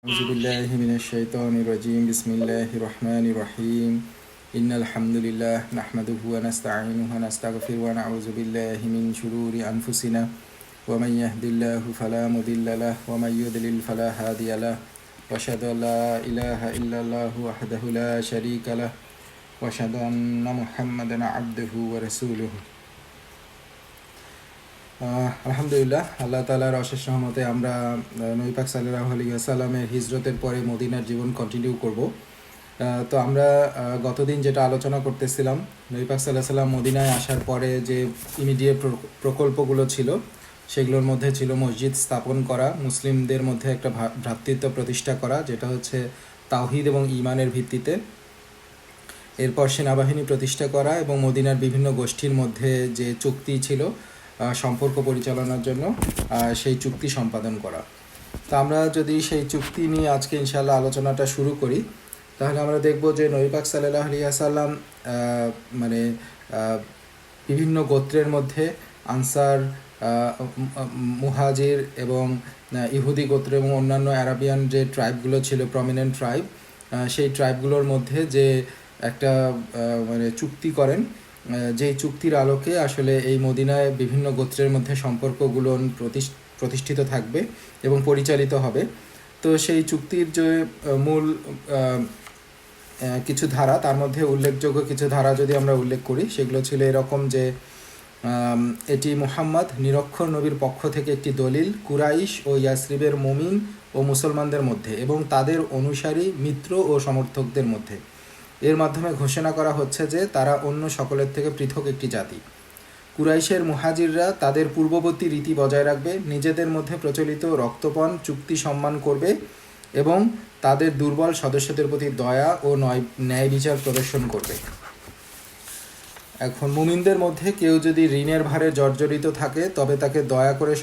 আউযুবিল্লাহি মিনাশ শাইতানির রাজিম বিসমিল্লাহির রহমানির রহিম ইন্নাল হামদুলিল্লাহ নাহমাদুহু ওয়া নাস্তাঈনুহু ওয়া নাস্তাগফিরুহু ওয়া নাউযু বিল্লাহি মিন শুরুরি আনফুসিনা ওয়া মান ইয়াহদিল্লাহু ফালা মুদিল্লা লাহু ওয়া মান ইউদ্লিল ফালা হাদিয়া লাহু ওয়া আশহাদু আল্লা ইলাহা ইল্লাল্লাহু ওয়াহদাহু লা শারীকা লাহু ওয়া আশহাদু আন্না মুহাম্মাদান আবদুহু ওয়া রাসূলুহু। আলহামদুলিল্লাহ, আল্লাহ তাআলার অশেষ রহমতে আমরা নবী পাক সাল্লাল্লাহু আলাইহি ওয়াসাল্লামের হিজরতের পরে মদিনার জীবন কন্টিনিউ করব। তো আমরা গতদিন যেটা আলোচনা করতেছিলাম, নবী পাক সাল্লাল্লাহু আলাইহি ওয়াসাল্লাম মদিনায় আসার পরে যে ইমিডিয়েট প্রকল্পগুলো ছিল সেগুলোর মধ্যে ছিল মসজিদ স্থাপন করা, মুসলিমদের মধ্যে একটা ভ্রাতৃত্ব প্রতিষ্ঠা করা, যেটা হচ্ছে তাওহীদ এবং ঈমানের ভিত্তিতে। এরপর সেনাবাহিনী প্রতিষ্ঠা করা এবং মদিনার বিভিন্ন গোষ্ঠীর মধ্যে যে চুক্তি ছিল সম্পর্ক পরিচালনার জন্য সেই চুক্তি সম্পাদন করা। তো আমরা যদি সেই চুক্তি নিয়ে আজকে ইনশাআল্লাহ আলোচনাটা শুরু করি, তাহলে আমরা দেখব যে নবী পাক সাল্লাল্লাহু আলাইহি ওয়াসাল্লাম মানে বিভিন্ন গোত্রের মধ্যে আনসার, মুহাজির এবং ইহুদি গোত্র এবং অন্যান্য আরাবিয়ান যে ট্রাইবগুলো ছিল, প্রমিনেন্ট ট্রাইব, সেই ট্রাইবগুলোর মধ্যে যে একটা মানে চুক্তি করেন, যেই চুক্তির আলোকে আসলে এই মদিনায় বিভিন্ন গোত্রের মধ্যে সম্পর্কগুলো প্রতিষ্ঠিত থাকবে এবং পরিচালিত হবে। তো সেই চুক্তির যে মূল কিছু ধারা, তার মধ্যে উল্লেখযোগ্য কিছু ধারা যদি আমরা উল্লেখ করি, সেগুলো ছিল এরকম যে এটি মুহাম্মদ নিরক্ষর নবীর পক্ষ থেকে একটি দলিল কুরাইশ ও ইয়াসরিবের মুমিন ও মুসলমানদের মধ্যে এবং তাদের অনুসারী মিত্র ও সমর্থকদের মধ্যে। এর মাধ্যমে ঘোষণা করা হচ্ছে যে তারা অন্য সকলের থেকে পৃথক একটি জাতি। কুরাইশের মুহাজিররা তাদের পূর্ববর্তী রীতি বজায় রাখবে, নিজেদের মধ্যে প্রচলিত রক্তপণ চুক্তি সম্মান করবে এবং তাদের দুর্বল সদস্যদের প্রতি দয়া ও ন্যায় বিচার প্রদর্শন করবে। এখন মুমিনদের মধ্যে কেউ যদি ঋণের ভারে জর্জরিত থাকে তবে তাকে দয়া করে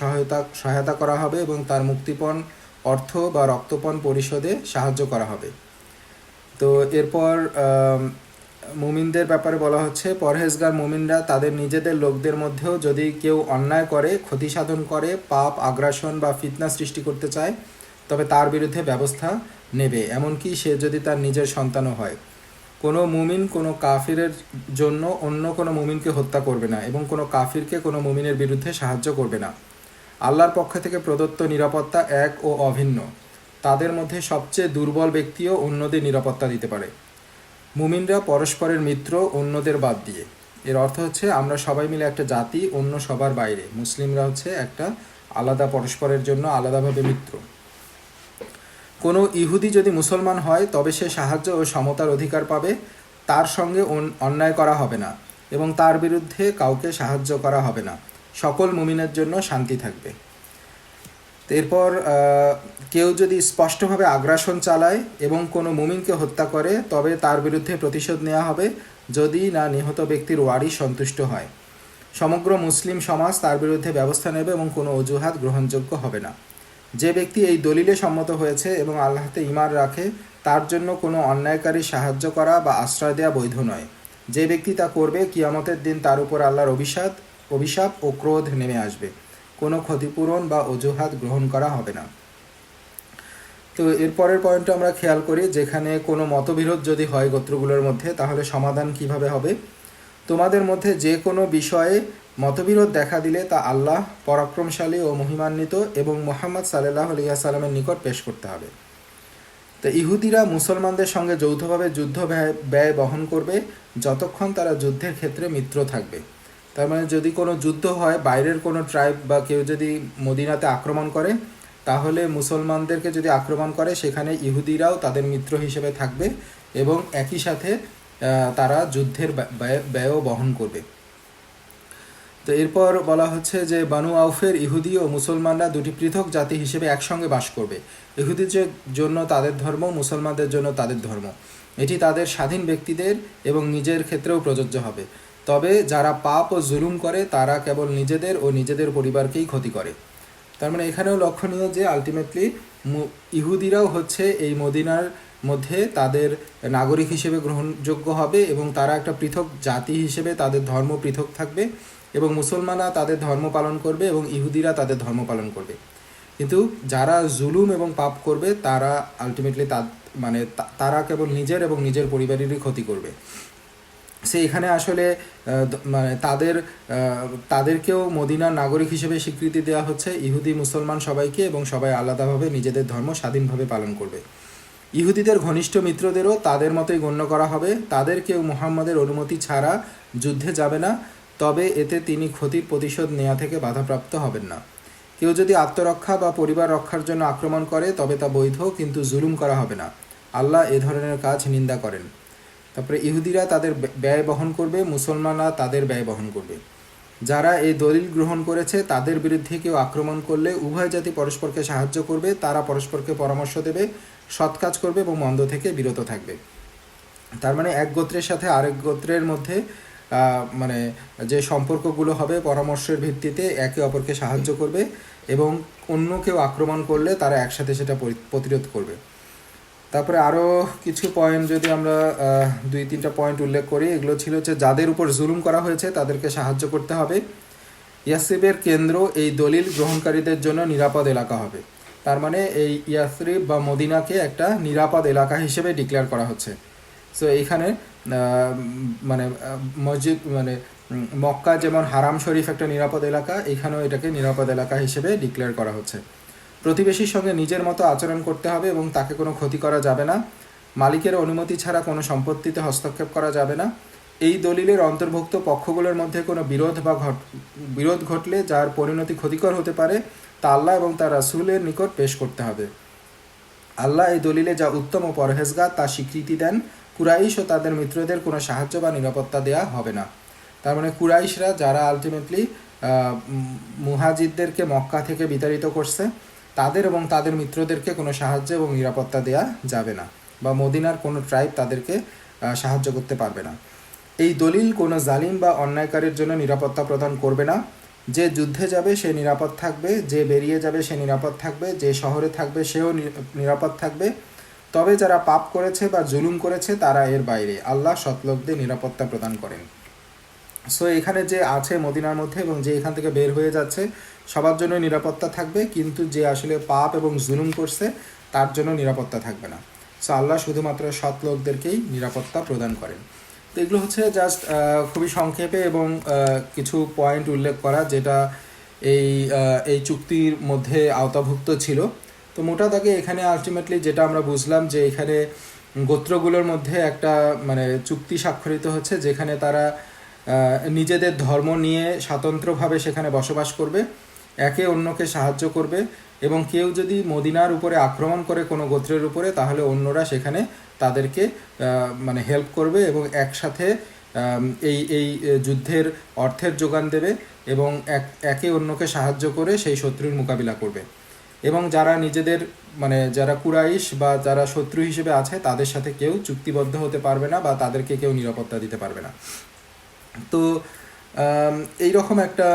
সহায়তা করা হবে এবং তার মুক্তিপণ অর্থ বা রক্তপণ পরিশোধে সাহায্য করা হবে। তো এরপর মুমিনদের ব্যাপারে বলা হচ্ছে, পরহেজগার মুমিনরা তাদের নিজেদের লোকদের মধ্যেও যদি কেউ অন্যায় করে, ক্ষতি সাধন করে, পাপ, আগ্রাসন বা ফিতনা সৃষ্টি করতে চায়, তবে তার বিরুদ্ধে ব্যবস্থা নেবে, এমনকি সে যদি তার নিজের সন্তানও হয়। কোনো মুমিন কোনো কাফিরের জন্য অন্য কোনো মুমিনকে হত্যা করবে না এবং কোনো কাফিরকে কোনো মুমিনের বিরুদ্ধে সাহায্য করবে না। আল্লাহর পক্ষ থেকে প্রদত্ত নিরাপত্তা এক ও অভিন্ন। তাদের মধ্যে সবচেয়ে দুর্বল ব্যক্তিও অন্যদের নিরাপত্তা দিতে পারে। মুমিনরা পরস্পরের মিত্র অন্যদের বাদ দিয়ে। এর অর্থ হচ্ছে আমরা সবাই মিলে একটা জাতি, অন্য সবার বাইরে। মুসলিমরা হচ্ছে একটা আলাদা, পরস্পরের জন্য আলাদাভাবে মিত্র। কোনো ইহুদি যদি মুসলমান হয় তবে সে সাহায্য ও সমতার অধিকার পাবে, তার সঙ্গে অন্যায় করা হবে না এবং তার বিরুদ্ধে কাউকে সাহায্য করা হবে না। সকল মুমিনের জন্য শান্তি থাকবে। এরপর কেউ যদি স্পষ্টভাবে আগ্রাসন চালায় এবং কোনো মুমিনকে হত্যা করে তবে তার বিরুদ্ধে প্রতিশোধ নেওয়া হবে, যদি না নিহত ব্যক্তির ওয়ারিশ সন্তুষ্ট হয়। সমগ্র মুসলিম সমাজ তার বিরুদ্ধে ব্যবস্থা নেবে এবং কোনো অজুহাত গ্রহণযোগ্য হবে না। যে ব্যক্তি এই দলিলে সম্মত হয়েছে এবং আল্লাহতে ঈমান রাখে, তার জন্য কোনো অন্যায়কারী সাহায্য করা বা আশ্রয় দেওয়া বৈধ নয়। যে ব্যক্তি তা করবে, কিয়ামতের দিন তার উপর আল্লাহর অভিশাপ ও ক্রোধ নেমে আসবে। কোনো ক্ষতিপূরণ বা অজুহাত গ্রহণ করা হবে না। তো এরপরের পয়েন্টটা আমরা খেয়াল করি, যেখানে কোনো মতবিরোধ যদি হয় গোত্রগুলোর মধ্যে, তাহলে সমাধান কিভাবে হবে। তোমাদের মধ্যে যে কোনো বিষয়ে মতবিরোধ দেখা দিলে তা আল্লাহ পরাক্রমশালী ও মহিমান্বিত এবং মুহাম্মদ সাল্লাল্লাহু আলাইহি ওয়াসাল্লামের নিকট পেশ করতে হবে। তো ইহুদিরা মুসলমানদের সঙ্গে যৌথভাবে যুদ্ধ ব্যয় বহন করবে যতক্ষণ তারা যুদ্ধের ক্ষেত্রে মিত্র থাকবে। তার মানে যদি কোনো যুদ্ধ হয়, বাইরের কোনো ট্রাইব বা কেউ যদি মদিনাতে আক্রমণ করে, তাহলে মুসলমানদেরকে যদি আক্রমণ করে, সেখানে ইহুদিরাও তাদের মিত্র হিসেবে থাকবে এবং একই সাথে তারা যুদ্ধের ব্যয়ও বহন করবে। তো এরপর বলা হচ্ছে যে বানু আউফের ইহুদি ও মুসলমানরা দুটি পৃথক জাতি হিসেবে একসঙ্গে বাস করবে। ইহুদিদের জন্য তাদের ধর্ম, মুসলমানদের জন্য তাদের ধর্ম। এটি তাদের স্বাধীন ব্যক্তিদের এবং নিজের ক্ষেত্রেও প্রযোজ্য হবে। তবে যারা পাপ ও জুলুম করে তারা কেবল নিজেদের ও নিজেদের পরিবারকেই ক্ষতি করে। তার মানে এখানেও লক্ষণীয় যে আলটিমেটলি ইহুদিরাও হচ্ছে এই মদিনার মধ্যে তাদের নাগরিক হিসেবে গ্রহণযোগ্য হবে এবং তারা একটা পৃথক জাতি হিসেবে তাদের ধর্ম পৃথক থাকবে এবং মুসলমানরা তাদের ধর্ম পালন করবে এবং ইহুদিরা তাদের ধর্ম পালন করবে। কিন্তু যারা জুলুম এবং পাপ করবে তারা আলটিমেটলি তারা কেবল নিজের এবং নিজের পরিবারেরই ক্ষতি করবে। সে এখানে আসলে মানে তাদেরকেও মদিনার নাগরিক হিসেবে স্বীকৃতি দেওয়া হচ্ছে, ইহুদি মুসলমান সবাইকে, এবং সবাই আলাদাভাবে নিজেদের ধর্ম স্বাধীনভাবে পালন করবে। ইহুদিদের ঘনিষ্ঠ মিত্রদেরও তাদের মতোই গণ্য করা হবে। তাদের কেউ মুহাম্মাদের অনুমতি ছাড়া যুদ্ধে যাবে না, তবে এতে তিনি ক্ষতির প্রতিশোধ নেওয়া থেকে বাধাপ্রাপ্ত হবেন না। কেউ যদি আত্মরক্ষা বা পরিবার রক্ষার জন্য আক্রমণ করে তবে তা বৈধ, কিন্তু জুলুম করা হবে না। আল্লাহ এ ধরনের কাজ নিন্দা করেন। তারপরে ইহুদিরা তাদের ব্যয় বহন করবে, মুসলমানরা তাদের ব্যয় বহন করবে। যারা এই দলিল গ্রহণ করেছে তাদের বিরুদ্ধে কেউ আক্রমণ করলে উভয় জাতি পরস্পরকে সাহায্য করবে, তারা পরস্পরকে পরামর্শ দেবে, সৎ কাজ করবে এবং মন্দ থেকে বিরত থাকবে। তার মানে এক গোত্রের সাথে আরেক গোত্রের মধ্যে মানে যে সম্পর্কগুলো হবে পরামর্শের ভিত্তিতে একে অপরকে সাহায্য করবে, এবং অন্য কেউ আক্রমণ করলে তারা একসাথে সেটা প্রতিরোধ করবে। তারপরে আরও কিছু পয়েন্ট যদি আমরা 2-3টা পয়েন্ট উল্লেখ করি, এগুলো ছিল যে যাদের উপর জুলুম করা হয়েছে তাদেরকে সাহায্য করতে হবে। ইয়াসরিবের কেন্দ্র এই দলিল গ্রহণকারীদের জন্য নিরাপদ এলাকা হবে। তার মানে এই ইয়াসরিব বা মদিনাকে একটা নিরাপদ এলাকা হিসেবে ডিক্লেয়ার করা হচ্ছে। সো এইখানে মসজিদ মক্কা যেমন হারাম শরীফ একটা নিরাপদ এলাকা, এখানেও এটাকে নিরাপদ এলাকা হিসেবে ডিক্লেয়ার করা হচ্ছে। প্রতিবেশীর সঙ্গে নিজের মতো আচরণ করতে হবে এবং তাকে কোনো ক্ষতি করা যাবে না। মালিকের অনুমতি ছাড়া কোনো সম্পত্তিতে হস্তক্ষেপ করা যাবে না। এই দলিলের অন্তর্ভুক্ত পক্ষগুলোর মধ্যে কোনো বিরোধ ঘটলে যার পরিণতি ক্ষতিকর হতে পারে তা আল্লাহ এবং তার রাসূলের নিকট পেশ করতে হবে। আল্লাহ এই দলিলে যা উত্তম ও পরহেজগার তা স্বীকৃতি দেন। কুরাইশ ও তাদের মিত্রদের কোনো সাহায্য বা নিরাপত্তা দেয়া হবে না। তার মানে কুরাইশরা যারা আলটিমেটলি মুহাজিরদেরকে মক্কা থেকে বিতাড়িত করছে, তাদের এবং তাদের মিত্রদেরকে কোনো সাহায্য এবং নিরাপত্তা দেয়া যাবে না, বা মদিনার কোনো ট্রাইব তাদেরকে সাহায্য করতে পারবে না। এই দলিল কোনো জালিম বা অন্যায়কারীর জন্য নিরাপত্তা প্রদান করবে না। যে যুদ্ধে যাবে সে নিরাপদ থাকবে, যে বেরিয়ে যাবে সে নিরাপদ থাকবে, যে শহরে থাকবে সেও নিরাপদ থাকবে। তবে যারা পাপ করেছে বা জুলুম করেছে তারা এর বাইরে। আল্লাহ সৎলোকদের নিরাপত্তা প্রদান করেন। সো এখানে যে আছে মদিনার মধ্যে এবং যে এখান থেকে বের হয়ে যাচ্ছে সবার জন্য নিরাপত্তা থাকবে, কিন্তু যে আসলে পাপ এবং জুলুম করছে তার জন্য নিরাপত্তা থাকবে না। সো আল্লাহ শুধুমাত্র সৎ লোকদেরকেই নিরাপত্তা প্রদান করেন। তো এগুলো হচ্ছে জাস্ট খুবই সংক্ষেপে এবং কিছু পয়েন্ট উল্লেখ করা যেটা এই চুক্তির মধ্যে আওতাভুক্ত ছিল। তো মোটা দাগে এখানে আলটিমেটলি যেটা আমরা বুঝলাম যে এখানে গোত্রগুলোর মধ্যে একটা চুক্তি স্বাক্ষরিত হচ্ছে, যেখানে তারা নিজেদের ধর্ম নিয়ে স্বতন্ত্রভাবে সেখানে বসবাস করবে, একে অন্যকে সাহায্য করবে, এবং কেউ যদি মদিনার উপরে আক্রমণ করে কোনো গোত্রের উপরে তাহলে অন্যরা সেখানে তাদেরকে হেল্প করবে এবং একসাথে এই যুদ্ধের অর্থের যোগান দেবে এবং একে অন্যকে সাহায্য করে সেই শত্রুর মোকাবিলা করবে। এবং যারা নিজেদের যারা কুরাইশ বা যারা শত্রু হিসেবে আছে তাদের সাথে কেউ চুক্তিবদ্ধ হতে পারবে না বা তাদেরকে কেউ নিরাপত্তা দিতে পারবে না। তো এইরকম একটা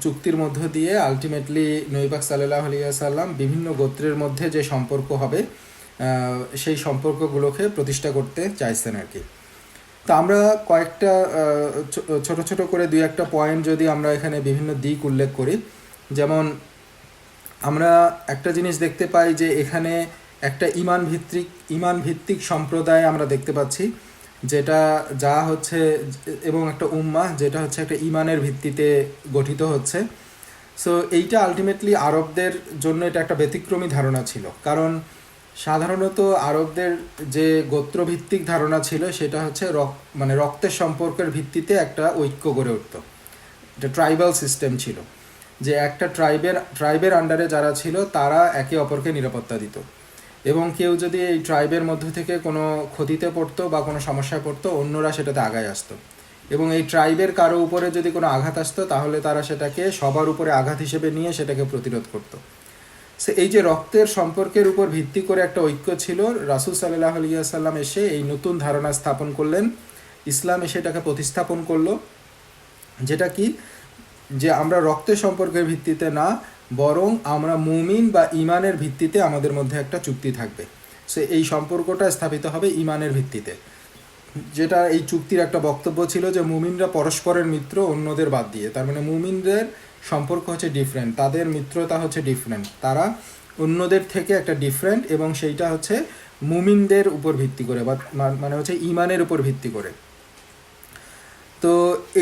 চুক্তির মধ্য দিয়ে আলটিমেটলি নবী পাক সাল্লাল্লাহু আলাইহি ওয়াসাল্লাম বিভিন্ন গোত্রের মধ্যে যে সম্পর্ক হবে সেই সম্পর্কগুলোকে প্রতিষ্ঠা করতে চাইছেন আর কি। তো আমরা কয়েকটা ছোট ছোট করে 2-1টা পয়েন্ট যদি আমরা এখানে বিভিন্ন দিক উল্লেখ করি, যেমন আমরা একটা জিনিস দেখতে পাই যে এখানে একটা ইমান ভিত্তিক সম্প্রদায় আমরা দেখতে পাচ্ছি, যেটা হচ্ছে এবং একটা উম্মাহ যেটা হচ্ছে একটা ইমানের ভিত্তিতে গঠিত হচ্ছে। সো এইটা আলটিমেটলি আরবদের জন্য এটা একটা ব্যতিক্রমী ধারণা ছিল, কারণ সাধারণত আরবদের যে গোত্রভিত্তিক ধারণা ছিল সেটা হচ্ছে রক্তের সম্পর্কের ভিত্তিতে একটা ঐক্য গড়ে উঠত। এটা ট্রাইবাল সিস্টেম ছিল, যে একটা ট্রাইবের আন্ডারে যারা ছিল তারা একে অপরকে নিরাপত্তা দিত, এবং কেউ যদি এই ট্রাইবের মধ্য থেকে কোনো ক্ষতিতে পড়তো বা কোনো সমস্যায় পড়তো অন্যরা সেটাতে আগায় আসতো, এবং এই ট্রাইবের কারো উপরে যদি কোনো আঘাত আসতো তাহলে তারা সেটাকে সবার উপরে আঘাত হিসেবে নিয়ে সেটাকে প্রতিরোধ করতো। সে এই যে রক্তের সম্পর্কের উপর ভিত্তি করে একটা ঐক্য ছিল, রাসূল সাল্লাল্লাহু আলাইহি ওয়াসাল্লাম এসে এই নতুন ধারণা স্থাপন করলেন, ইসলাম এসে এটাকে প্রতিস্থাপন করলো, যেটা কি যে আমরা রক্তের সম্পর্কের ভিত্তিতে না, বরং আমরা মুমিন বা ইমানের ভিত্তিতে আমাদের মধ্যে একটা চুক্তি থাকবে। সো এই সম্পর্কটা স্থাপিত হবে ইমানের ভিত্তিতে, যেটা এই চুক্তির একটা বক্তব্য ছিল যে মুমিনরা পরস্পরের মিত্র অন্যদের বাদ দিয়ে। তার মানে মুমিনদের সম্পর্ক হচ্ছে ডিফারেন্ট, তাদের মিত্রতা হচ্ছে ডিফারেন্ট, তারা অন্যদের থেকে একটা ডিফারেন্ট, এবং সেইটা হচ্ছে মুমিনদের উপর ভিত্তি করে বা মানে হচ্ছে ইমানের উপর ভিত্তি করে। তো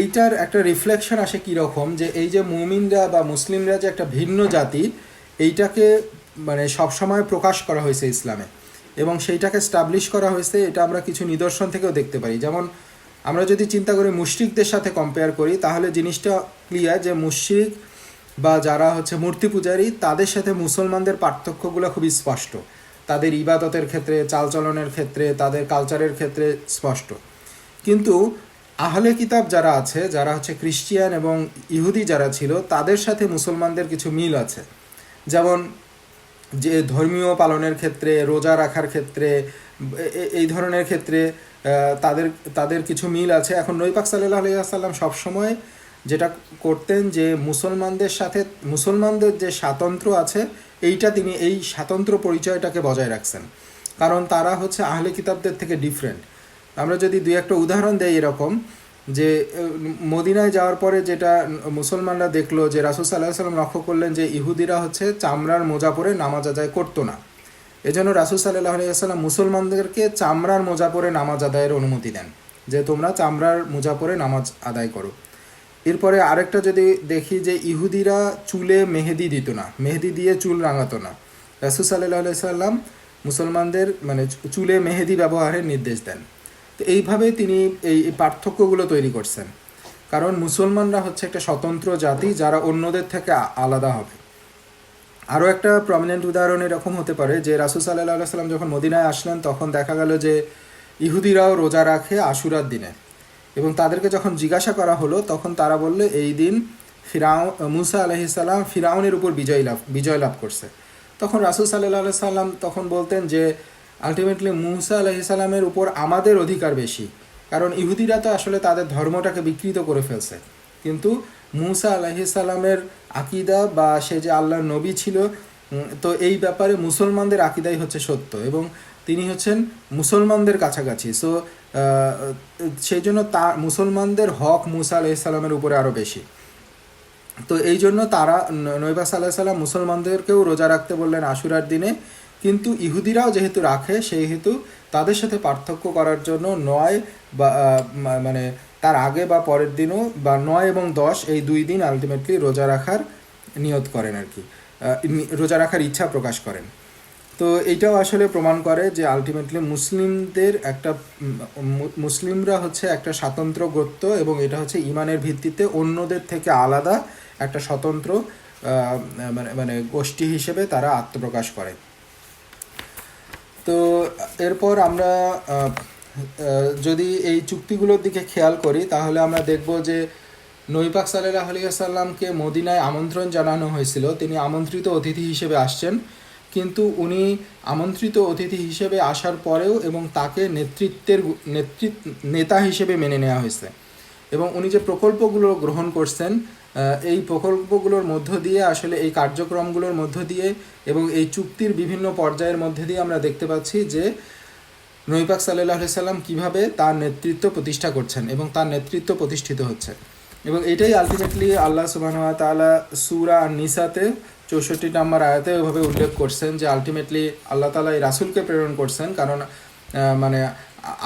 এইটার একটা রিফ্লেকশন আসে কীরকম, যে এই যে মুমিনরা বা মুসলিমরা যে একটা ভিন্ন জাতি, এইটাকে মানে সবসময় প্রকাশ করা হয়েছে ইসলামে, এবং সেইটাকে স্টাবলিশ করা হয়েছে। এটা আমরা কিছু নিদর্শন থেকেও দেখতে পারি। যেমন আমরা যদি চিন্তা করি মুশরিকদের সাথে কম্পেয়ার করি, তাহলে জিনিসটা ক্লিয়ার যে মুশরিক বা যারা হচ্ছে মূর্তি পূজারী, তাদের সাথে মুসলমানদের পার্থক্যগুলো খুবই স্পষ্ট। তাদের ইবাদতের ক্ষেত্রে, চালচলনের ক্ষেত্রে, তাদের কালচারের ক্ষেত্রে স্পষ্ট। কিন্তু আহলে কিতাব যারা আছে, যারা হচ্ছে খ্রিস্টিয়ান এবং ইহুদি যারা ছিল, তাদের সাথে মুসলমানদের কিছু মিল আছে। যেমন যে ধর্মীয় পালনের ক্ষেত্রে, রোজা রাখার ক্ষেত্রে, এই ধরনের ক্ষেত্রে তাদের তাদের কিছু মিল আছে। এখন নবী পাক সাল্লাল্লাহু আলাইহি ওয়াসাল্লাম সবসময় যেটা করতেন, যে মুসলমানদের সাথে মুসলমানদের যে স্বাতন্ত্র্য আছে, এইটা তিনি এই স্বাতন্ত্র্য পরিচয়টাকে বজায় রাখছেন, কারণ তারা হচ্ছে আহলে কিতাবদের থেকে ডিফারেন্ট। আমরা যদি দুই একটা উদাহরণ দেই এরকম, যে মদিনায় যাওয়ার পরে যেটা মুসলমানরা দেখলো, যে রাসূল সাল্লাল্লাহু আলাইহি ওয়াসাল্লাম লক্ষ্য করলেন যে ইহুদিরা হচ্ছে চামড়ার মোজা পরে নামাজ আদায় করতো না। এজন্য রাসূল সাল্লাল্লাহু আলাইহি ওয়াসাল্লাম মুসলমানদেরকে চামড়ার মোজা পরে নামাজ আদায়ের অনুমতি দেন, যে তোমরা চামড়ার মোজা পরে নামাজ আদায় করো। এরপরে আরেকটা যদি দেখি, যে ইহুদিরা চুলে মেহেদি দিত না, মেহেদি দিয়ে চুল রাঙাতো না। রাসূল সাল্লাল্লাহু আলাইহি ওয়াসাল্লাম মুসলমানদের মানে চুলে মেহেদি ব্যবহারের নির্দেশ দেন। তো এইভাবে তিনি এই পার্থক্যগুলো তৈরি করছেন, কারণ মুসলমানরা হচ্ছে একটা স্বতন্ত্র জাতি, যারা অন্যদের থেকে আলাদা হবে। আরও একটা প্রমিনেন্ট উদাহরণ এরকম হতে পারে, যে রাসূল সাল্লাল্লাহু আলাইহি ওয়াসাল্লাম যখন মদিনায় আসলেন, তখন দেখা গেল যে ইহুদিরাও রোজা রাখে আশুরার দিনে, এবং তাদেরকে যখন জিজ্ঞাসা করা হলো, তখন তারা বললে এই দিন মুসা আলাইহিস সালাম ফিরাউনের উপর বিজয় লাভ করছে। তখন রাসূল সাল্লাল্লাহু আলাইহি ওয়াসাল্লাম তখন বলতেন যে আলটিমেটলি মুসা আলাইহিস সালামের উপর আমাদের অধিকার বেশি, কারণ ইহুদিরা তো আসলে তাদের ধর্মটাকে বিকৃত করে ফেলছে। কিন্তু মুসা আলাইহিস সালামের আকিদা বা সে যে আল্লাহর নবী ছিল, তো এই ব্যাপারে মুসলমানদের আকিদাই হচ্ছে সত্য, এবং তিনি হচ্ছেন মুসলমানদের কাছাকাছি। সো সেই জন্য মুসলমানদের হক মুসা আলাইহিস সালামের উপরে আরও বেশি। তো এই জন্য তারা নবী পাক সাল্লাল্লাহু আলাইহি ওয়াসাল্লাম মুসলমানদেরকেও রোজা রাখতে বললেন আশুরার দিনে, কিন্তু ইহুদিরাও যেহেতু রাখে, সেই হেতু তাদের সাথে পার্থক্য করার জন্য 9 বা মানে তার আগে বা পরের দিনও, বা 9 এবং 10 এই 2 দিন আলটিমেটলি রোজা রাখার নিয়ত করেন আর কি, রোজা রাখার ইচ্ছা প্রকাশ করেন। তো এইটাও আসলে প্রমাণ করে যে আলটিমেটলি মুসলিমরা হচ্ছে একটা স্বাতন্ত্র গোত্র, এবং এটা হচ্ছে ইমানের ভিত্তিতে অন্যদের থেকে আলাদা একটা স্বতন্ত্র মানে গোষ্ঠী হিসেবে তারা আত্মপ্রকাশ করে। তো এরপর আমরা যদি এই চুক্তিগুলোর দিকে খেয়াল করি, তাহলে আমরা দেখব যে নবী পাক সাল্লাল্লাহু আলাইহি ওয়াসাল্লামকে মদিনায় আমন্ত্রণ জানানো হয়েছিল, তিনি আমন্ত্রিত অতিথি হিসেবে আসছেন, কিন্তু উনি আমন্ত্রিত অতিথি হিসেবে আসার পরেও এবং তাকে নেতা হিসেবে মেনে নেওয়া হয়েছে, এবং উনি যে প্রকল্পগুলো গ্রহণ করছেন, এই প্রকল্পগুলোর মধ্য দিয়ে আসলে এই কার্যক্রমগুলোর মধ্য দিয়ে এবং এই চুক্তির বিভিন্ন পর্যায়ের মধ্যে দিয়ে আমরা দেখতে পাচ্ছি যে নবী পাক সাল্লাল্লাহু আলাইহি সাল্লাম কীভাবে তার নেতৃত্ব প্রতিষ্ঠা করছেন এবং তার নেতৃত্ব প্রতিষ্ঠিত হচ্ছে। এবং এটাই আলটিমেটলি আল্লাহ সুবহানাহু ওয়া তাআলা সূরা আন-নিসাতে 64 নম্বর আয়াতে ওইভাবে উল্লেখ করছেন, যে আলটিমেটলি আল্লাহ তাআলা এই রাসূলকে প্রেরণ করছেন, কারণ মানে